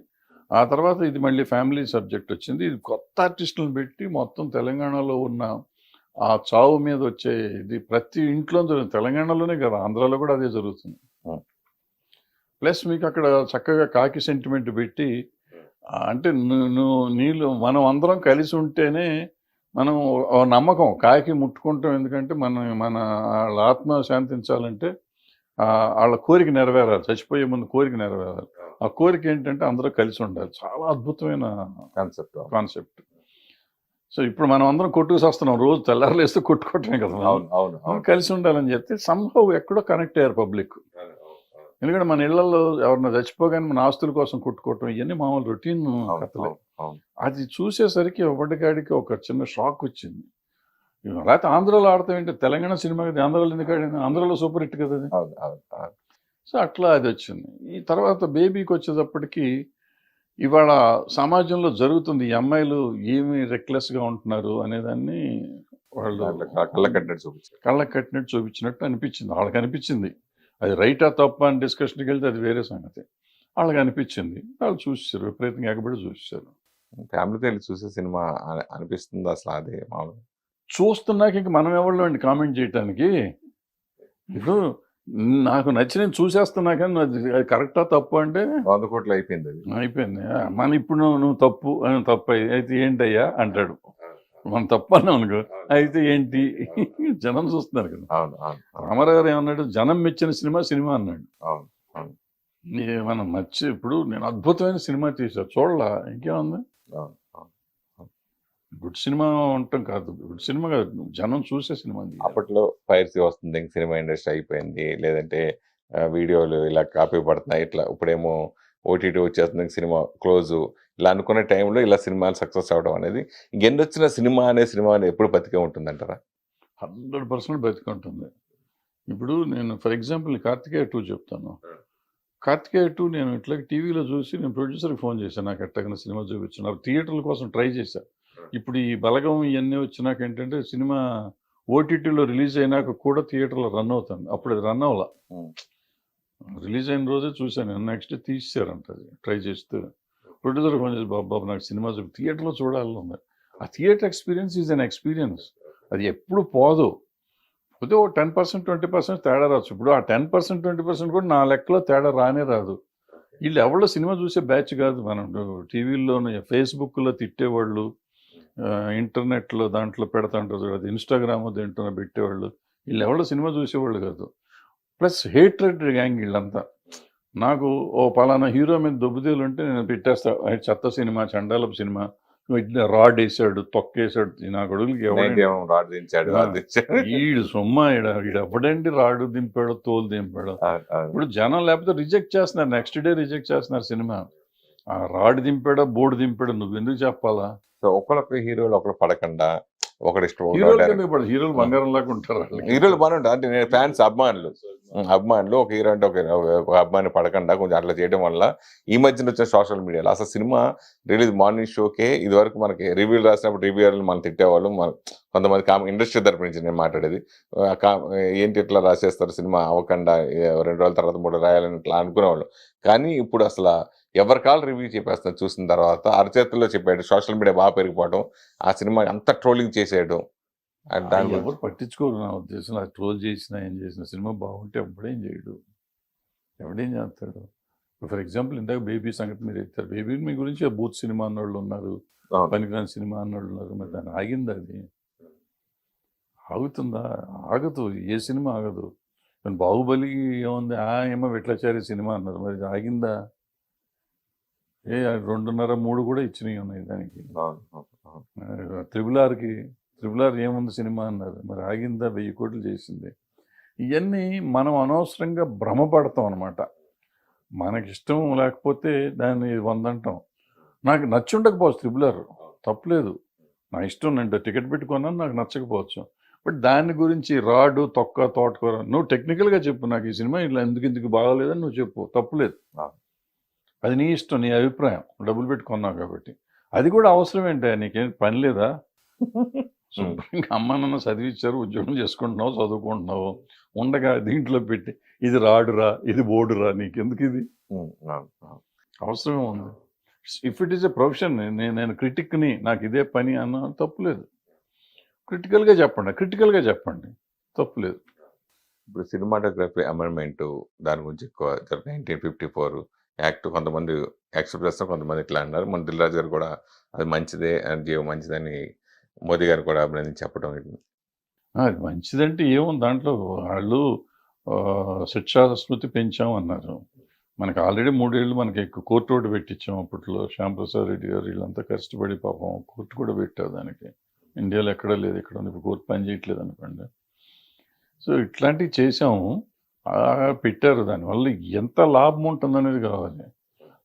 ఆ తర్వాత ఇది మళ్ళీ ఫ్యామిలీ సబ్జెక్ట్ వచ్చింది. ఇది కొత్త ఆర్టిస్టులను పెట్టి మొత్తం తెలంగాణలో ఉన్న ఆ చావు మీద వచ్చే ఇది ప్రతి ఇంట్లో జరుగుతుంది. తెలంగాణలోనే కదా, ఆంధ్రాలో కూడా అదే జరుగుతుంది. Hmm. ప్లస్ మీకు అక్కడ చక్కగా కాకి సెంటిమెంట్ పెట్టి అంటే నీళ్ళు మనం అందరం కలిసి ఉంటేనే మనం ఓ నమ్మకం కాకి ముట్టుకుంటాం. ఎందుకంటే మన వాళ్ళ ఆత్మ శాంతించాలంటే వాళ్ళ కోరిక నెరవేరాలి. చచ్చిపోయే ముందు కోరిక నెరవేరాలి. ఆ కోరిక ఏంటంటే అందరూ కలిసి ఉండాలి. చాలా అద్భుతమైన కాన్సెప్ట్. సో ఇప్పుడు మనం అందరం కొట్టుకు వస్తున్నాం, రోజు తెల్లారులేస్తే కొట్టుకోవటమే కదా. కలిసి ఉండాలని చెప్తే సంభవ్ ఎక్కడో కనెక్ట్ అయ్యారు పబ్లిక్. ఎందుకంటే మన ఇళ్లలో ఎవరన్నా చచ్చిపోగానే మన ఆస్తుల కోసం కొట్టుకోవటం ఇవన్నీ మామూలు రొటీన్ కథలే. అది చూసేసరికి ఒకటికాడికి ఒక చిన్న షాక్ వచ్చింది. లేకపోతే ఆంధ్రాలో ఆడతాం ఏంటి, తెలంగాణ సినిమా కదా, ఆంధ్రాలో ఎందుకు ఆడింది, ఆంధ్రాలో సూపర్ హిట్ కదా అది. సో అట్లా అది వచ్చింది. ఈ తర్వాత బేబీకి వచ్చేటప్పటికి ఇవాళ సమాజంలో జరుగుతుంది, ఈ అమ్మాయిలు ఏమి రెక్లెస్గా ఉంటున్నారు అనేదాన్ని వాళ్ళు కళ్ళకు కట్టినట్టు చూపించినట్టు అనిపించింది. వాళ్ళకి అనిపించింది. అది రైటా తప్ప అని డిస్కషన్కి వెళ్తే అది వేరే సంగతి. వాళ్ళకి అనిపించింది, వాళ్ళు చూసేసారు, విపరీతంగా ఎగబడి చూసేసారు. ఫ్యామిలీతో వెళ్ళి చూసే సినిమా అనిపిస్తుంది అసలు. అదే మామూలు చూస్తున్నాక ఇంక మనం ఎవరిలో అండి కామెంట్ చేయటానికి. ఇప్పుడు నాకు నచ్చి నేను చూసేస్తున్నా కానీ అది కరెక్టా తప్పు అంటే 100 కోట్లు అయిపోయింది. అయిపోయింది. మన ఇప్పుడు నువ్వు తప్పు తప్పు అయితే ఏంటయ్యా అంటాడు. మనం తప్పు అన్నాం అనుకో, అయితే ఏంటి జనం చూస్తున్నారు కదా. రామారావు గారు ఏమన్నాడు, జనం మెచ్చిన సినిమా అన్నాడు. మనం ఇప్పుడు నేను అద్భుతమైన సినిమా తీశాను చూడలా, ఇంకేముంది. గుడ్ సినిమా ఉండటం కాదు, గుడ్ సినిమా కాదు, జనం చూసే సినిమా. అప్పట్లో పైరసీ వస్తుంది, సినిమా ఇండస్ట్రీ అయిపోయింది, లేదంటే వీడియోలు ఇలా కాపీ పడుతున్నాయి, ఇట్లా ఇప్పుడేమో ఓటీటీ వచ్చేస్తుంది, సినిమా క్లోజు, ఇలా అనుకునే టైంలో ఇలా సినిమాలు సక్సెస్ అవడం అనేది ఇంకెందొచ్చిన సినిమా అనేది ఎప్పుడు బతికే ఉంటుందంటారా? 100% బతికే ఉంటుంది. ఇప్పుడు నేను ఫర్ ఎగ్జాంపుల్ కార్తికేయ 2 చెప్తాను. కార్తికేయ 2 నేను ఇట్లా టీవీలో చూసి నేను ప్రొడ్యూసర్కి ఫోన్ చేశాను, నాకు ఎట్టగిన సినిమా చూపించాను. థియేటర్ల కోసం ట్రై చేశాను. ఇప్పుడు ఈ బలగం ఇవన్నీ వచ్చినాక ఏంటంటే సినిమా ఓటీటీలో రిలీజ్ అయినాక కూడా థియేటర్లో రన్ అవుతుంది. అప్పుడు అది రన్ అవ్వాల, రిలీజ్ అయిన రోజే చూశాను. నెక్స్ట్ తీసేశారంట. అది ట్రై చేస్తూ ప్రొడ్యూసర్ ఫోన్ చేసి, బాబు నాకు సినిమా థియేటర్లో చూడాలని ఉంది. ఆ theatre experience is an experience, అది ఎప్పుడు పోదు. పోతే ఓ 10% 20% తేడా రావచ్చు. ఇప్పుడు ఆ 10% 20% కూడా నా లెక్కలో తేడా రానే రాదు. వీళ్ళు ఎవరో సినిమా చూసే బ్యాచ్ కాదు. మనం టీవీల్లోనే ఫేస్బుక్లో తిట్టేవాళ్ళు, ఇంటర్నెట్లో దాంట్లో పెడతా ఉంటారు, అది ఇన్స్టాగ్రామ్ దేంట్లో పెట్టేవాళ్ళు, వీళ్ళు ఎవరో సినిమా చూసేవాళ్ళు కాదు. ప్లస్ హేట్రెడ్ గ్యాంగ్ వీళ్ళంతా. నాకు ఓ పలానా హీరో మీద దొబ్బుదేలు ఉంటే నేను పెట్టేస్తా, చెత్త సినిమా, చండాలపు సినిమా, రాడ్ వేసాడు, తొక్కేసాడు, నా కొడుకులకి ఈడు సొమ్మ, ఈడు ఎవడండి రాడు దింపాడు, తోలు దింపాడు. ఇప్పుడు జనం లేకపోతే రిజెక్ట్ చేస్తున్నారు, నెక్స్ట్ డే రిజెక్ట్ చేస్తున్నారు సినిమా. ఆ రాడ్ దింపాడా బోర్డు దింపాడు నువ్వు ఎందుకు చెప్పాలా? సో ఒకళ్ళకి హీరోలు ఒకళ్ళు పడకుండా ఒకటి ఇష్టం, హీరోలు బంగారం లాగా ఉంటారు. హీరోలు బాగానే ఉంటారు అంటే నేను ఫ్యాన్స్ అభిమానులు ఒక హీరో అంటే ఒక అభిమాని పడకుండా కొంచెం అట్లా చేయడం వల్ల ఈ మధ్యన వచ్చిన సోషల్ మీడియాలో అసలు సినిమా రిలీజ్ మార్నింగ్ షోకే ఇది వరకు మనకి రివ్యూలు రాసినప్పుడు రివ్యూలు మనం తిట్టేవాళ్ళు, కొంతమంది ఇండస్ట్రీ తరపు నుంచి నేను మాట్లాడేది, ఏంటి ఇట్లా రాసేస్తారు సినిమా అవ్వకుండా 2 రోజుల తర్వాత 3 రాయాలని ఇట్లా అనుకునేవాళ్ళు. కానీ ఇప్పుడు అసలు ఎవరి కాల్ రివ్యూ చెప్పేస్తున్నారు చూసిన తర్వాత, అరచేతుల్లో చెప్పాడు, సోషల్ మీడియా బాగా పెరిగిపోవడం, ఆ సినిమా అంత ట్రోలింగ్ చేసేయడం, ఎవరు పట్టించుకోరు నా ఉద్దేశం. అది ట్రోల్ చేసినా ఏం చేసినా సినిమా బాగుంటే ఎవడేం చేయడు, ఎవడేం చేస్తాడు. ఫర్ ఎగ్జాంపుల్ ఇందాక బేబీ సంగతి మీరు ఎత్తారు. బేబీ మీ గురించి బూత్ సినిమా అన్నోళ్ళు ఉన్నారు, పనికిరాని సినిమా అన్నోళ్ళు ఉన్నారు. మరి దాన్ని ఆగింది, అది ఆగుతుందా? ఆగదు, ఏ సినిమా ఆగదు. బాహుబలి ఏముంది, ఏమో విట్లాచారి సినిమా అన్నారు, మరి ఆగిందా? 2.5, 3 కూడా ఇచ్చినవి ఉన్నాయి దానికి. త్రిబుల్ ఆర్ ఏముంది సినిమా అన్నారు, మరి ఆగిందా? 1000 కోట్లు చేసింది. ఇవన్నీ మనం అనవసరంగా భ్రమపడతాం అనమాట. మనకిష్టం లేకపోతే దాన్ని 100 అంటాం. నాకు నచ్చి ఉండకపోవచ్చు త్రిబుల్ ఆర్, తప్పలేదు, నా ఇష్టం, నేను టికెట్ పెట్టుకున్నాను, నాకు నచ్చకపోవచ్చు. బట్ దాని గురించి రాడు తొక్క తోటకూర నువ్వు టెక్నికల్గా చెప్పు, నాకు ఈ సినిమా ఇట్లా ఎందుకు బాగాలేదని నువ్వు చెప్పు, తప్పులేదు. అది నీ ఇష్టం, నీ అభిప్రాయం, డబ్బులు పెట్టి కొన్నావు కాబట్టి. అది కూడా అవసరం ఏంటి, నీకేం పని లేదా? శుభ్రంగా అమ్మ నాన్న చదివించారు, ఉద్యోగం చేసుకుంటున్నావు, చదువుకుంటున్నావు, ఉండగా దీంట్లో పెట్టి ఇది రాడురా, ఇది బోర్డురా, నీకెందుకు ఇది అవసరం ఉంది? If it is a profession, నేను క్రిటిక్ని, నాకు ఇదే పని అన్న తప్పులేదు. క్రిటికల్గా చెప్పండి, తప్పులేదు. ఇప్పుడు సినిమాటోగ్రఫీ అమెండ్మెంట్ దాని గురించి ఎక్కువ 1954 యాక్ట్ కొంతమంది యాక్సెప్ట్ చేస్తారు, కొంతమంది ఇట్లా అన్నారు. మన దిల్ రాజు గారు కూడా అది మంచిదే అని మంచిదని మోదీ గారు కూడా అభినందించి చెప్పడం. అది మంచిదంటే ఏముంది దాంట్లో, వాళ్ళు శిక్షా స్మృతి పెంచాం అన్నారు. మనకు ఆల్రెడీ 3 ఏళ్ళు మనకి ఎక్కువ కోర్టు కూడా పెట్టించాం. అప్పట్లో శ్యాంప్రసాద్ రెడ్డి గారు వీళ్ళంతా కష్టపడి పాపం కోర్టు కూడా పెట్టారు దానికి. ఇండియాలో ఎక్కడా లేదు, ఇక్కడ ఇప్పుడు కోర్టు పని చేయట్లేదు అనుకోండి. సో ఇట్లాంటివి చేసాము, పెట్టారు. దానివల్ల ఎంత లాభం ఉంటుందనేది కావాలి.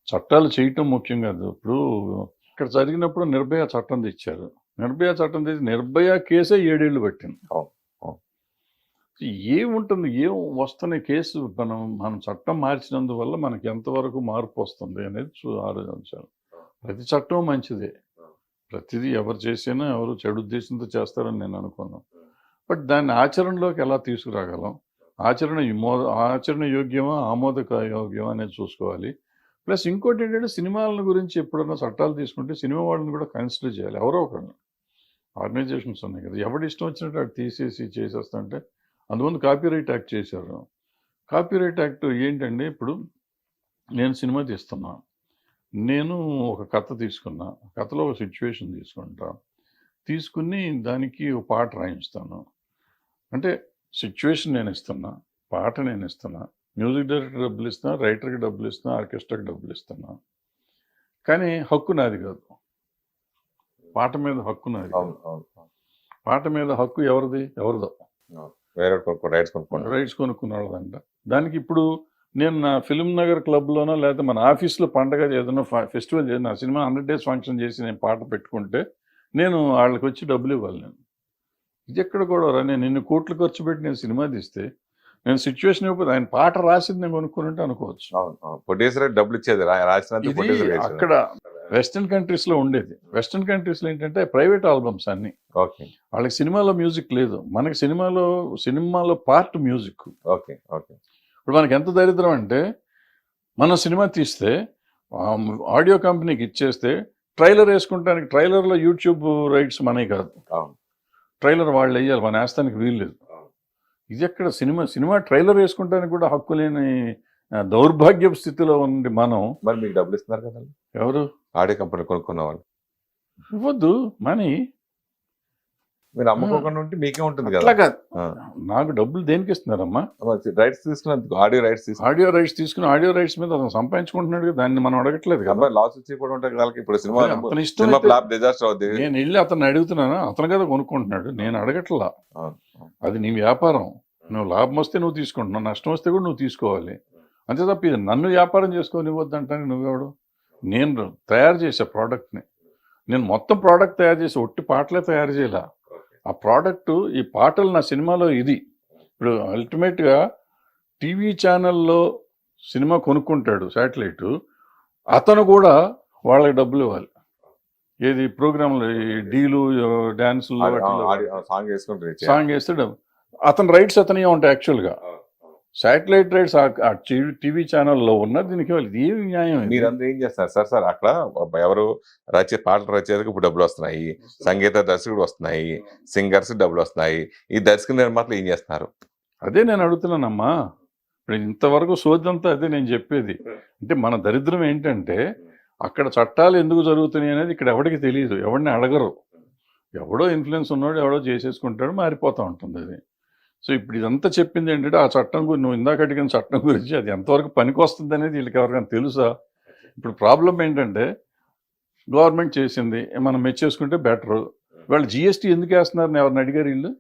చట్టాలు చేయటం ముఖ్యం కాదు. ఇప్పుడు ఇక్కడ జరిగినప్పుడు నిర్భయ చట్టం తెచ్చారు. నిర్భయ చట్టం తెచ్చి నిర్భయ కేసే 7 ఏళ్ళు పట్టింది. ఏముంటుంది, ఏం వస్తున్నాయి కేసు, మనం చట్టం మార్చినందువల్ల మనకి ఎంతవరకు మార్పు వస్తుంది అనేది ఆలోచించాలి. ప్రతి చట్టం మంచిదే, ప్రతిదీ ఎవరు చేసినా ఎవరు చెడు ఉద్దేశంతో చేస్తారని నేను అనుకున్నాను. బట్ దాన్ని ఆచరణలోకి ఎలా తీసుకురాగలం, ఆచరణ యోగ్యమా ఆమోదక యోగ్యమా అనేది చూసుకోవాలి. ప్లస్ ఇంకోటి ఏంటంటే, సినిమాల గురించి ఎప్పుడన్నా చట్టాలు తీసుకుంటే సినిమా వాళ్ళని కూడా కన్సిడర్ చేయాలి. ఎవరో ఒకరిని, ఆర్గనైజేషన్స్ ఉన్నాయి కదా, ఎవరి ఇష్టం వచ్చినట్టు అటు తీసేసి చేసేస్తుంటే. అందువల్ల కాపీరైట్ యాక్ట్ చేశారు. కాపీరైట్ యాక్ట్ ఏంటంటే, ఇప్పుడు నేను సినిమా తీస్తున్నా, నేను ఒక కథ తీసుకున్నా, కథలో ఒక సిచ్యువేషన్ తీసుకుని దానికి ఒక పాట రాయిస్తాను. అంటే సిచ్యువేషన్ నేను ఇస్తున్నా, పాట నేను ఇస్తున్నా, మ్యూజిక్ డైరెక్టర్ డబ్బులు ఇస్తున్నా, రైటర్కి డబ్బులు ఇస్తున్నా, ఆర్కెస్ట్రాకి డబ్బులు ఇస్తున్నా. కానీ హక్కు నాది కాదు. పాట మీద హక్కు నాది. పాట మీద హక్కు ఎవరిదో రైట్స్ కొనుక్కున్నాడంట. దానికి ఇప్పుడు నేను నా ఫిల్మ్ నగర్ క్లబ్లోనో లేకపోతే మన ఆఫీస్లో పండగ ఏదైనా ఫెస్టివల్ చేసి నా సినిమా 100 days ఫంక్షన్ చేసి నేను పాట పెట్టుకుంటే నేను వాళ్ళకి వచ్చి డబ్బులు ఇవ్వాలి. నేను ఇది ఎక్కడ కూడా నేను ఇన్ని కోట్లు ఖర్చు పెట్టి నేను సినిమా తీస్తే నేను సిచ్యువేషన్ ఇవ్వకపోతే ఆయన పాట రాసింది నేను కొనుక్కుంటే అనుకోవచ్చు. డబ్బులు ఇచ్చేది అక్కడ వెస్టర్న్ కంట్రీస్లో ఉండేది. వెస్టర్న్ కంట్రీస్లో ఏంటంటే ప్రైవేట్ ఆల్బమ్స్ అన్ని, వాళ్ళకి సినిమాలో మ్యూజిక్ లేదు. మనకి సినిమాలో పార్ట్ మ్యూజిక్. ఇప్పుడు మనకి ఎంత దరిద్రం అంటే, మనం సినిమా తీస్తే ఆడియో కంపెనీకి ఇచ్చేస్తే ట్రైలర్ వేసుకుంటానికి, ట్రైలర్లో యూట్యూబ్ రైట్స్ మనవి కాదు, ట్రైలర్ వాళ్ళు వేయాలి, మన వేస్తానికి వీల్లేదు. ఇది ఎక్కడ సినిమా ట్రైలర్ వేసుకుంటానికి కూడా హక్కు లేని దౌర్భాగ్యపు స్థితిలో ఉంది మనం. మరి మీకు డబ్బులు ఇస్తున్నారు కదా ఎవరు? ఆడియో కంపెనీ కొనుక్కున్న వాళ్ళు ఇవ్వద్దు మనీ. మీరు అమ్ముకోకుండా ఉంటే మీకే ఉంటుంది కదా. నాకు డబ్బులు దేనికి ఇస్తున్నారమ్మా? రైట్స్ తీసుకున్నందుకు, ఆడియో రైట్స్ తీసుకుని ఆడియో రైట్స్ మీద అతను సంపాదించుకుంటున్నాడు కదా, దాన్ని మనం అడగట్లేదు కదా. లాస్ వచ్చి కూడా ఉంటాయి కదా. ఇప్పుడు సినిమా నేను వెళ్ళి అతను అడుగుతున్నాను, అతను కదా కొనుక్కుంటున్నాడు, నేను అడగట్లా. అది నీ వ్యాపారం, నువ్వు లాభం వస్తే నువ్వు తీసుకుంటున్నావు, నష్టం వస్తే కూడా నువ్వు తీసుకోవాలి. అంతే తప్ప ఇది నన్ను వ్యాపారం చేసుకోనివ్వద్దంటాను. నువ్వెవడు? నేను తయారు చేసే ప్రోడక్ట్ని, నేను మొత్తం ప్రోడక్ట్ తయారు చేసి ఒట్టి పాటలే తయారు చేయాల. ఆ ప్రోడక్ట్, ఈ పాటలు నా సినిమాలో ఇది. ఇప్పుడు అల్టిమేట్గా టీవీ ఛానల్లో సినిమా కొనుక్కుంటాడు శాటిలైట్, అతను కూడా వాళ్ళకి డబ్బులు ఇవ్వాలి. ఏది ప్రోగ్రాంలు, డీలు, డ్యాన్సులు, సాంగ్ వేస్తే డబ్బు, అతని రైట్స్ అతనే ఉంటాయి. యాక్చువల్గా శాటిలైట్ రైట్స్ ఆ టీవీ ఛానల్లో ఉన్న దీనికి ఇది ఏమి న్యాయం? మీరందరూ ఏం చేస్తారు సార్? అక్కడ ఎవరు పాటలు రచయితకు ఇప్పుడు డబ్బులు వస్తున్నాయి, సంగీత దర్శకుడు వస్తున్నాయి, సింగర్స్ డబ్బులు వస్తున్నాయి, ఈ దర్శక నిర్మాతలు ఏం చేస్తున్నారు? అదే నేను అడుగుతున్నానమ్మా. ఇప్పుడు ఇంతవరకు సోదంతా అదే నేను చెప్పేది. అంటే మన దరిద్రం ఏంటంటే, అక్కడ చట్టాలు ఎందుకు జరుగుతున్నాయి అనేది ఇక్కడ ఎవరికి తెలియదు, ఎవరిని అడగరు. ఎవడో ఇన్ఫ్లుయెన్స్ ఉన్నాడు, ఎవడో చేసేసుకుంటాడు, మారిపోతూ ఉంటుంది అది. సో ఇప్పుడు ఇదంతా చెప్పింది ఏంటంటే, ఆ చట్టం గురించి, నువ్వు ఇందాక అడిగిన చట్టం గురించి, అది ఎంతవరకు పనికి వస్తుంది అనేది వీళ్ళకి ఎవరికైనా తెలుసా? ఇప్పుడు ప్రాబ్లం ఏంటంటే, గవర్నమెంట్ చేసింది మనం మెచ్చేసుకుంటే బెటరు. వాళ్ళు జిఎస్టీ ఎందుకు వేస్తున్నారని ఎవరిని అడిగారు వీళ్ళు?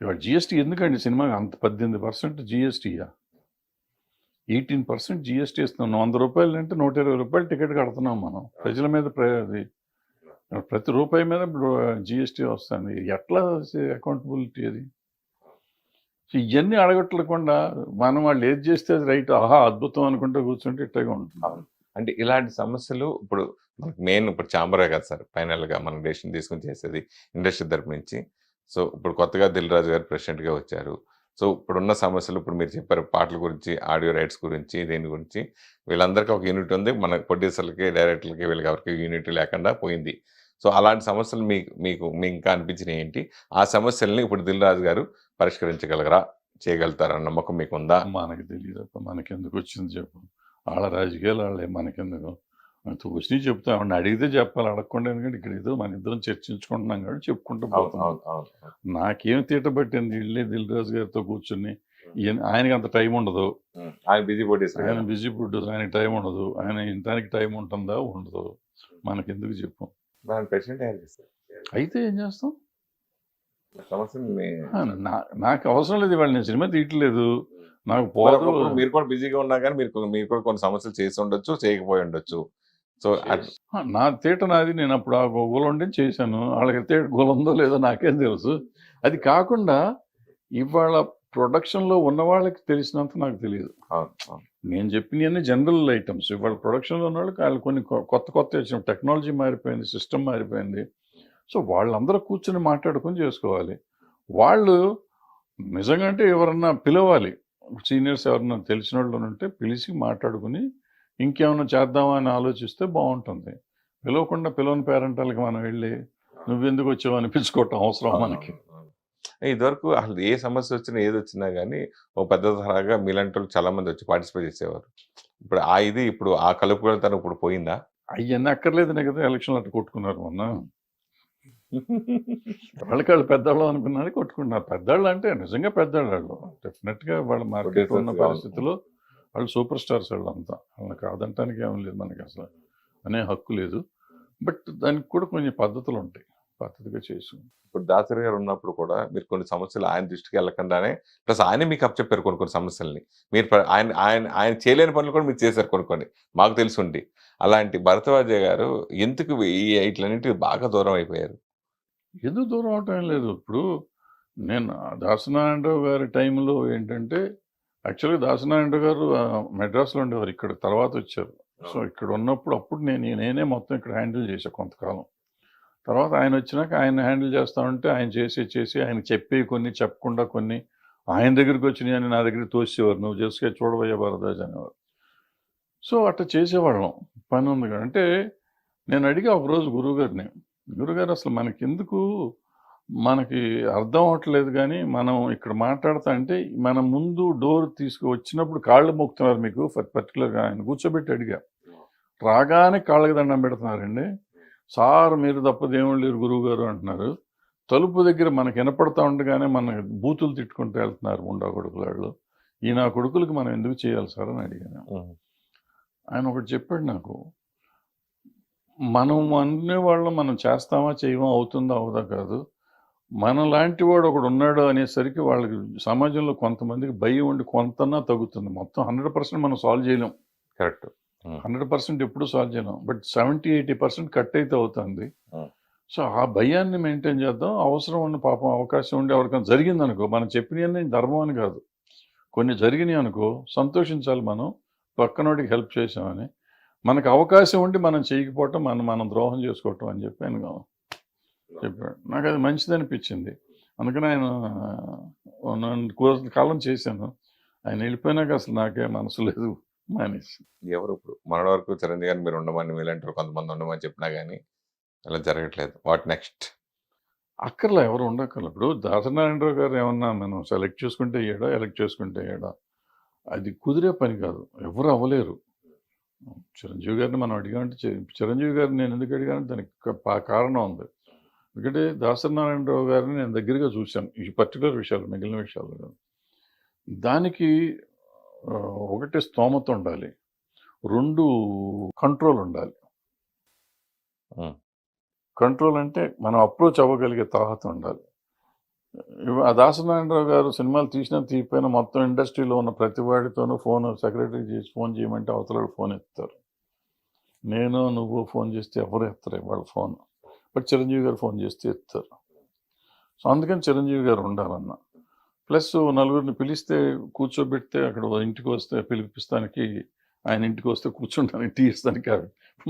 ఇవాళ జిఎస్టీ ఎందుకండి సినిమాకి అంత 18% జిఎస్టీయా? 18% జిఎస్టీ ఇస్తున్నాం. 100 రూపాయలు అంటే 120 రూపాయలు టికెట్ కడుతున్నాం మనం ప్రజల మీద. ప్రతి రూపాయి మీద ఇప్పుడు జిఎస్టీ వస్తుంది. ఎట్లా అకౌంటబిలిటీ అది? సో ఇవన్నీ అడగట్లేకుండా మనం వాళ్ళు ఏది చేస్తే అది రైట్, ఆహా అద్భుతం అనుకుంటూ కూర్చుంటే ఇట్టగా ఉంటుంది. అవును. అంటే ఇలాంటి సమస్యలు ఇప్పుడు మనకు మెయిన్ ఇప్పుడు చాంబరే కదా సార్ ఫైనల్‌గా మనం డెసిషన్ తీసుకొని చేసేది ఇండస్ట్రీ తరపు నుంచి. సో, ఇప్పుడు కొత్తగా 'దిల్ రాజు' గారు ప్రెసిడెంట్‌గా వచ్చారు. సో, ఇప్పుడున్న సమస్యలు ఇప్పుడు మీరు చెప్పారు పాటల గురించి, ఆడియో రైట్స్ గురించి, దీని గురించి వీళ్ళందరికీ ఒక యూనిట్ ఉంది. మన ప్రొడ్యూసర్‌లకి, డైరెక్టర్‌లకి వీళ్ళకి ఎవరికీ యూనిటీ లేకుండా పోయింది. సో, అలాంటి సమస్యలు మీకు ఇంకా అనిపించినయి ఏంటి? ఆ సమస్యల్ని ఇప్పుడు 'దిల్ రాజు' గారు పరిష్కరించగలగరా? చేయగలుగుతారన్న నమ్మకం మీకుందా? మనకి తెలియదప్ప, మనకెందుకు వచ్చింది చెప్పు. వాళ్ళ రాజకీయాలు వాళ్ళే, మనకెందుకు. వచ్చినవి చెప్తాం, ఏమన్నా అడిగితే చెప్పాలి, అడగకుండా. ఎందుకంటే ఇక్కడ ఏదో మన ఇద్దరం చర్చించుకుంటున్నాం కాబట్టి చెప్పుకుంటూ అవును. పోతున్నాం. అవును. అవును. అవును. నాకేం తీట పట్టింది ఇళ్ళే దిల్ రాజు గారితో కూర్చుని. ఆయనకి అంత టైం ఉండదు, ఆయన బిజీ ప్రొడ్యూసర్ ఆయన కదా! బిజీ ప్రొడ్యూసర్, ఆయనకి టైం ఉండదు. ఆయన ఇంటానికి టైం ఉంటుందా, ఉండదు. మనకెందుకు చెప్పు. ఆయన ప్రెసిడెంట్ అయ్యారు కదా సార్. అయితే ఏం చేస్తాం. సమస్యని ఆ, నాకు అవసరం లేదు, ఇవాళ నేను సినిమా తీయట్లేదు, నాకు మరి పోదు. ఒకప్పుడు మీరు కూడా బిజీగా ఉన్నా గానీ మీరు కూడా కొన్ని సమస్యలు చేసి ఉండొచ్చు, చేయకపోయి ఉండొచ్చు. సో, నా తీట నాది, నేను అప్పుడు ఆ గోల చేశాను. వాళ్ళకి తీట గోల ఉందో లేదో నాకేం తెలుసు. అది కాకుండా ఇవాళ ప్రొడక్షన్లో ఉన్న వాళ్ళకి తెలిసినంత నాకు తెలియదు. అవును. అవును. నేను చెప్పినవన్నీ జనరల్ ఐటమ్స్. ఇవాళ ప్రొడక్షన్లో ఉన్న వాళ్ళకి వాళ్ళు కొన్ని కొత్త వచ్చిన టెక్నాలజీ మారిపోయింది, సిస్టమ్ మారిపోయింది. సో వాళ్ళందరూ కూర్చొని మాట్లాడుకొని చేసుకోవాలి. వాళ్ళు నిజంగా అంటే ఎవరన్నా పిలవాలి, సీనియర్స్ ఎవరన్నా తెలిసిన వాళ్ళు ఉంటే పిలిచి మాట్లాడుకుని ఇంకేమైనా చేద్దామా అని ఆలోచిస్తే బాగుంటుంది. పిలవని పేరెంటాలకి మనం వెళ్ళి నువ్వెందుకు వచ్చావు అనిపించుకోవటం అవసరం మనకి. అవును. ఇదివరకు అసలు ఏ సమస్య వచ్చినా, ఏదొచ్చినా గానీ, ఓ పెద్ద తరహాగా మీలాంటోళ్ళు చాలా మంది వచ్చి పార్టిసిపేట్ చేసేవారు. ఇప్పుడు ఆ కలుపుగోలుతనం ఇప్పుడు పోయిందా? అవన్నీ అక్కర్లేదనే కదా ఎలక్షన్లు అట్లా కొట్టుకున్నారు మొన్న. వాళ్ళకి వాళ్ళు పెద్దవాళ్ళు అనుకున్నారు, కొట్టుకుంటున్నారు. పెద్దవాళ్ళు అంటే నిజంగా పెద్దవాళ్ళు వాళ్ళు. డెఫినెట్గా వాళ్ళ మార్కెట్ ఉన్న ప్రొడ్యూసర్స్ పరిస్థితిలో వాళ్ళు సూపర్ స్టార్స్ వాళ్ళంతా. వాళ్ళని కాదంటానికి ఏం లేదు, మనకి అసలు అనే హక్కు లేదు. బట్ దానికి కూడా కొన్ని పద్ధతులు ఉంటాయి, పద్ధతిగా చేసు. ఇప్పుడు దాసరి గారు ఉన్నప్పుడు కూడా మీరు కొన్ని సమస్యలు ఆయన దృష్టికి వెళ్ళకుండానే ప్లస్ ఆయనే మీకు అప్పచెప్పారు కొన్ని సమస్యల్ని. మీరు ఆయన ఆయన ఆయన చేయలేని పనులు కూడా మీరు చేశారు కొన్ని. మాకు తెలిసుండి. అలాంటి భరద్వాజ గారు ఎందుకు ఈట్లన్నిటికి బాగా దూరం అయిపోయారు? ఎందుకు దూరం అవటం ఏం లేదు. ఇప్పుడు నేను దాసనారాయణరావు గారి టైంలో ఏంటంటే, యాక్చువల్గా దాసనారాయణరావు గారు మెడ్రాస్లో ఉండేవారు, ఇక్కడ తర్వాత వచ్చారు. సో ఇక్కడ ఉన్నప్పుడు అప్పుడు నేనే మొత్తం ఇక్కడ హ్యాండిల్ చేశాను కొంతకాలం. తర్వాత ఆయన వచ్చినాక ఆయన హ్యాండిల్ చేస్తా ఉంటే ఆయన చేసి ఆయన చెప్పి కొన్ని చెప్పకుండా కొన్ని ఆయన దగ్గరికి వచ్చినాయి అని నా దగ్గరికి తోసేవారు. నువ్వు చేసుకే చూడబోయే భరద్వాజ్ అనేవారు. సో అట్లా చేసేవాళ్ళం. పని ఉంది కదా అంటే, నేను అడిగా ఒకరోజు గురుగారు అసలు మనకెందుకు, మనకి అర్థం అవ్వట్లేదు కానీ మనం ఇక్కడ మాట్లాడుతా అంటే మన ముందు డోర్ వచ్చినప్పుడు కాళ్ళు మొక్కుతున్నారు మీకు, పర్టికులర్గా ఆయన కూర్చోబెట్టి అడిగా. రాగానే కాళ్ళకి దండం పెడుతున్నారండి. సార్ మీరు తప్ప దేవుళ్ళు లేరు గురువు గారు అంటున్నారు. తలుపు దగ్గర మనకు వినపడతా ఉండగానే మన బూతులు తిట్టుకుంటూ వెళ్తున్నారు ముండా కొడుకులాళ్ళు. ఈ నా కొడుకులకి మనం ఎందుకు చేయాలి సార్ అని అడిగాను. ఆయన ఒకటి చెప్పాడు నాకు, మనం అనేవాళ్ళం మనం చేస్తామా చేయమా, అవుతుందా అవుదా కాదు, మన లాంటి వాడు ఒకడు ఉన్నాడు అనేసరికి వాళ్ళకి సమాజంలో కొంతమందికి భయం ఉండి కొంతన్నా తగ్గుతుంది. మొత్తం 100% మనం సాల్వ్ చేయలేం, కరెక్ట్. 100% ఎప్పుడు సాల్వ్ చేయలేం. బట్ 70-80% కట్ అయితే అవుతుంది. సో ఆ భయాన్ని మెయింటైన్ చేద్దాం. అవసరం ఉన్న పాపం అవకాశం ఉండి ఎవరికైనా జరిగింది అనుకో, మనం చెప్పినవన్నీ ధర్మం అని కాదు, కొన్ని జరిగినాయి అనుకో సంతోషించాలి మనం, పక్కనోడికి హెల్ప్ చేసామని. మనకు అవకాశం ఉండి మనం చేయకపోవటం మనం ద్రోహం చేసుకోవటం అని చెప్పి ఆయన చెప్పాడు. నాకు అది మంచిది అనిపించింది. అందుకని ఆయన కాలం చేశాను. ఆయన వెళ్ళిపోయినాక అసలు నాకే మనసు లేదు, మానేసి. ఎవరు ఇప్పుడు మొన్నటి వరకు చిరంజీవి గారిని మీరు ఉండమని మీలాంటి కొంతమంది ఉండమని చెప్పినా కానీ అలా జరగట్లేదు. What next? అక్కర్లా, ఎవరు ఉండక్కర్లా. ఇప్పుడు దాసనారాయణరావు గారు ఏమన్నా మనం సెలెక్ట్ చేసుకుంటే అయ్యాడా, ఎలక్ట్ చేసుకుంటే అయ్యాడా, అది కుదిరే పని కాదు, ఎవరు అవ్వలేరు. చిరంజీవి గారిని మనం అడిగామంటే, చిరంజీవి గారిని నేను ఎందుకు అడిగానంటే దానికి కారణం ఉంది. ఎందుకంటే దాసనారాయణరావు గారిని నేను దగ్గరగా చూశాను ఈ పర్టికులర్ విషయాలు, మిగిలిన విషయాలు కాదు. దానికి ఒకటి స్తోమత ఉండాలి, 2 కంట్రోల్ ఉండాలి. కంట్రోల్ అంటే మనం అప్రోచ్ అవ్వగలిగే తాహత ఉండాలి. ఆ దాసనారాయణరావు గారు సినిమాలు తీసినా తీయపోయినా మొత్తం ఇండస్ట్రీలో ఉన్న ప్రతి వాడితోనూ సెక్రటరీ చేసి ఫోన్ చేయమంటే అవతల ఫోన్ ఎత్తారు. నువ్వు ఫోన్ చేస్తే ఎవరు ఎత్తారు వాళ్ళ ఫోన్. బట్ చిరంజీవి గారు ఫోన్ చేస్తే ఎత్తారు. సో అందుకని చిరంజీవి గారు ఉండాలన్న. ప్లస్ నలుగురిని పిలిస్తే కూర్చోబెడితే అక్కడ ఇంటికి వస్తే పిలిపిస్తానికి ఆయన ఇంటికి వస్తే కూర్చుంటానికి టీ ఇస్తానికి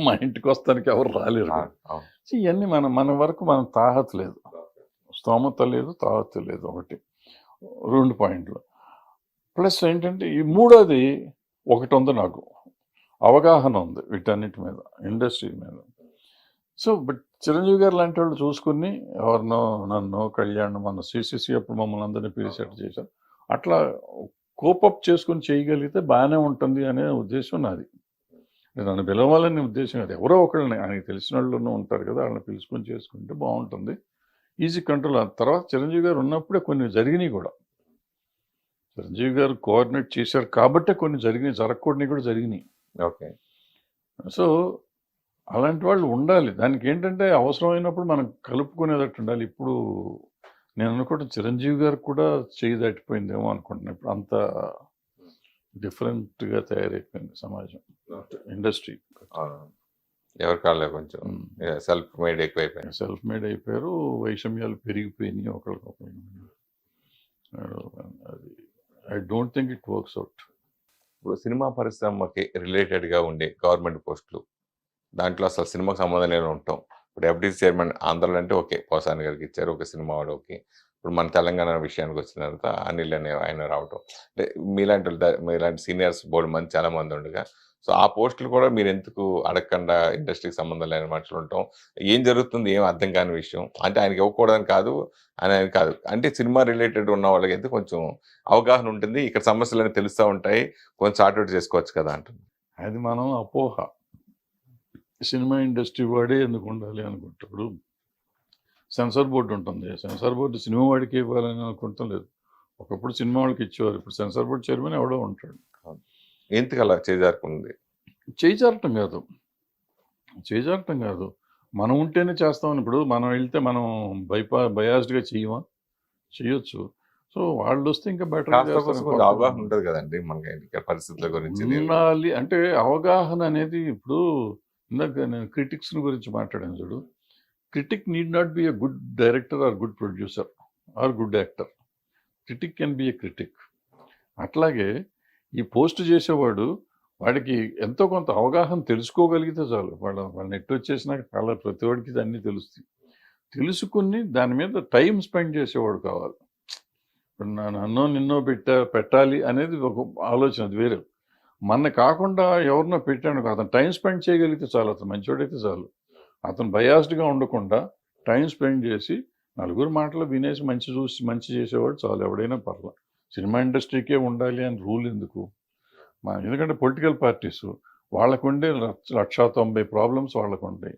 మా ఇంటికి వస్తానికి ఎవరు రాలేరు. అవును. ఇవన్నీ మన వరకు మనం తాహత లేదు, స్తోమత లేదు, తాహత లేదు. ఒకటి 2 పాయింట్లు. ప్లస్ ఏంటంటే ఈ మూడోది ఒకటి ఉంది, నాకు అవగాహన ఉంది వీటన్నిటి మీద, ఇండస్ట్రీ మీద. సో బట్ చిరంజీవి గారు లాంటి వాళ్ళు చూసుకుని ఎవరినో నన్ను కళ్యాణ్ మన సిసిసి అప్పుడు మమ్మల్ని అందరినీ పిలిచేట్టు చేశారు. అట్లా కోపప్ చేసుకుని చేయగలిగితే బాగానే ఉంటుంది అనే ఉద్దేశం నాది. నన్ను పిలవాలనే ఉద్దేశం అది. ఎవరో ఒకళ్ళని ఆయనకి తెలిసిన వాళ్ళు ఉంటారు కదా, వాళ్ళని పిలుచుకొని చేసుకుంటే బాగుంటుంది, ఈజీ కంట్రోల్. ఆ తర్వాత చిరంజీవి గారు ఉన్నప్పుడే కొన్ని జరిగినాయి కూడా. చిరంజీవి గారు కోఆర్డినేట్ చేశారు కాబట్టే కొన్ని జరిగినాయి, జరగకూడని కూడా జరిగినాయి. ఓకే. సో అలాంటి వాళ్ళు ఉండాలి. దానికి ఏంటంటే అవసరమైనప్పుడు మనం కలుపుకునేటట్టు ఉండాలి. ఇప్పుడు నేను అనుకోవడం చిరంజీవి గారికి కూడా చేయి దాటిపోయిందేమో అనుకుంటున్నాను. ఇప్పుడు అంత డిఫరెంట్గా తయారైపోయింది సమాజం, ఇండస్ట్రీ. ఎవరి కాళ్ళే కొంచెం సెల్ఫ్ మేడ్ ఎక్కువైపోయింది. సెల్ఫ్ మేడ్ అయిపోయారు, వైషమ్యాలు పెరిగిపోయినాయి ఒకరికొకరు. అది I don't think it works out. ఇప్పుడు సినిమా పరిశ్రమకి రిలేటెడ్గా ఉండే గవర్నమెంట్ పోస్టులు, దాంట్లో అసలు సినిమాకి సంబంధం లేని ఉంటాం. ఇప్పుడు ఎఫ్డీసీ చైర్మన్ ఆంధ్రలో అంటే ఓకే, పోసాని గారికి ఇచ్చారు, ఒక సినిమా వాడు ఓకే. ఇప్పుడు మన తెలంగాణ విషయానికి వచ్చిన తర్వాత అనిల్ అనే ఆయన రావటం, అంటే మీలాంటి సీనియర్స్ బోర్డు మంది చాలా మంది ఉండగా, సో ఆ పోస్టులు కూడా మీరు ఎందుకు అడగకుండా ఇండస్ట్రీకి సంబంధం లేని మనుషులు ఉంటాం, ఏం జరుగుతుంది ఏం అర్థం కాని విషయం. అంటే ఆయనకి ఇవ్వకూడదని కాదు అని కాదు, అంటే సినిమా రిలేటెడ్ ఉన్న వాళ్ళకి అయితే కొంచెం అవగాహన ఉంటుంది, ఇక్కడ సమస్యలు తెలుస్తూ ఉంటాయి, కొంచెం సార్ట్అవుట్ చేసుకోవచ్చు కదా అంటుంది. అది మనం అపోహ. సినిమా ఇండస్ట్రీ వాడే ఎందుకు ఉండాలి అనుకుంటే, ఇప్పుడు సెన్సార్ బోర్డు ఉంటుంది, సెన్సార్ బోర్డు సినిమా వాడికి ఇవ్వాలని అనుకుంటాం లేదు. ఒకప్పుడు సినిమా వాళ్ళకి ఇచ్చేవారు, ఇప్పుడు సెన్సార్ బోర్డు చైర్మన్ ఎవడో ఉంటాడు. ఎందుకు అలా చేజారుకుంది? చేజారటం కాదు, చేజారటం కాదు, మనం ఉంటేనే చేస్తామని. ఇప్పుడు మనం వెళ్తే మనం బయాస్డ్గా చేయమా? చేయొచ్చు. సో వాళ్ళు వస్తే ఇంకా బెటర్ అవగాహన ఉంటుంది కదండి మనకి పరిస్థితుల గురించి. ఉండాలి అంటే అవగాహన అనేది. ఇప్పుడు ఇందాక నేను క్రిటిక్స్ గురించి మాట్లాడాను చూడు. Critic need not be a good director or good producer or good actor. Critic can be a critic. అట్లాగే ఈ పోస్ట్ చేసేవాడు వాడికి ఎంతో కొంత అవగాహన తెలుసుకోగలిగితే చాలు. వాళ్ళ నెట్ వచ్చేసినాక చాలా ప్రతి వాడికి అన్నీ తెలుస్తాయి. తెలుసుకుని దాని మీద టైం స్పెండ్ చేసేవాడు కావాలి. ఇప్పుడు నన్నో నిన్నో పెట్టాలి అనేది ఒక ఆలోచన, అది వేరే. మన కాకుండా ఎవరినో పెట్టాడు, అతను టైం స్పెండ్ చేయగలిగితే చాలు, అతను మంచివాడైతే చాలు. అతను బయాస్డ్గా ఉండకుండా టైం స్పెండ్ చేసి నలుగురు మాటలు వినేసి మంచి చేసేవాడు చాలు, ఎవడైనా పర్లా. సినిమా ఇండస్ట్రీకే ఉండాలి అని రూల్ ఎందుకు? ఎందుకంటే పొలిటికల్ పార్టీస్ వాళ్ళకుండే 190 ప్రాబ్లమ్స్ వాళ్ళకు ఉంటాయి.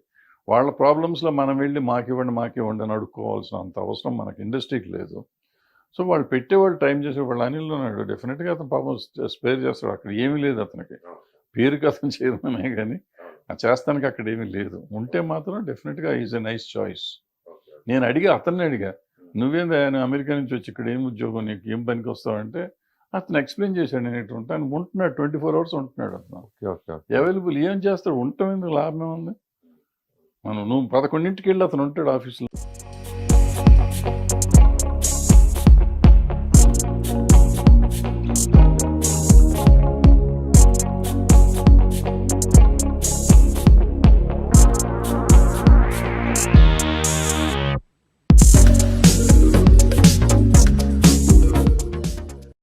వాళ్ళ ప్రాబ్లమ్స్లో మనం వెళ్ళి మాకివ్వండి అని అడుక్కోవాల్సిన అంత అవసరం మనకి ఇండస్ట్రీకి లేదు. సో వాళ్ళు పెట్టేవాళ్ళు టైం చేసేవాళ్ళు. అనిల్ ఉన్నాడు, డెఫినెట్గా అతను పాపం స్పేర్ చేస్తాడు. అక్కడ ఏమీ లేదు అతనికి, పేరుకి అతను చేయడమే కానీ చేస్తానికి అక్కడ ఏమీ లేదు. ఉంటే మాత్రం డెఫినెట్గా ఈజ్ ఎ నైస్ చాయిస్. నేను అతన్ని అడిగా, నువ్వేంది ఆయన అమెరికా నుంచి వచ్చి ఇక్కడ ఏం ఉద్యోగం, నీకు ఏం పనికి వస్తావంటే అతను ఎక్స్ప్లెయిన్ చేశాడు. నేను ఇటు ఉంటాను, ఉంటున్నాడు, 24 hours ఉంటున్నాడు అతను. అవైలబుల్. ఏం చేస్తాడు? ఉండటం ఎందుకు, లాభం ఉంది. నువ్వు 11ంటికి వెళ్ళి అతను ఉంటాడు ఆఫీస్లో.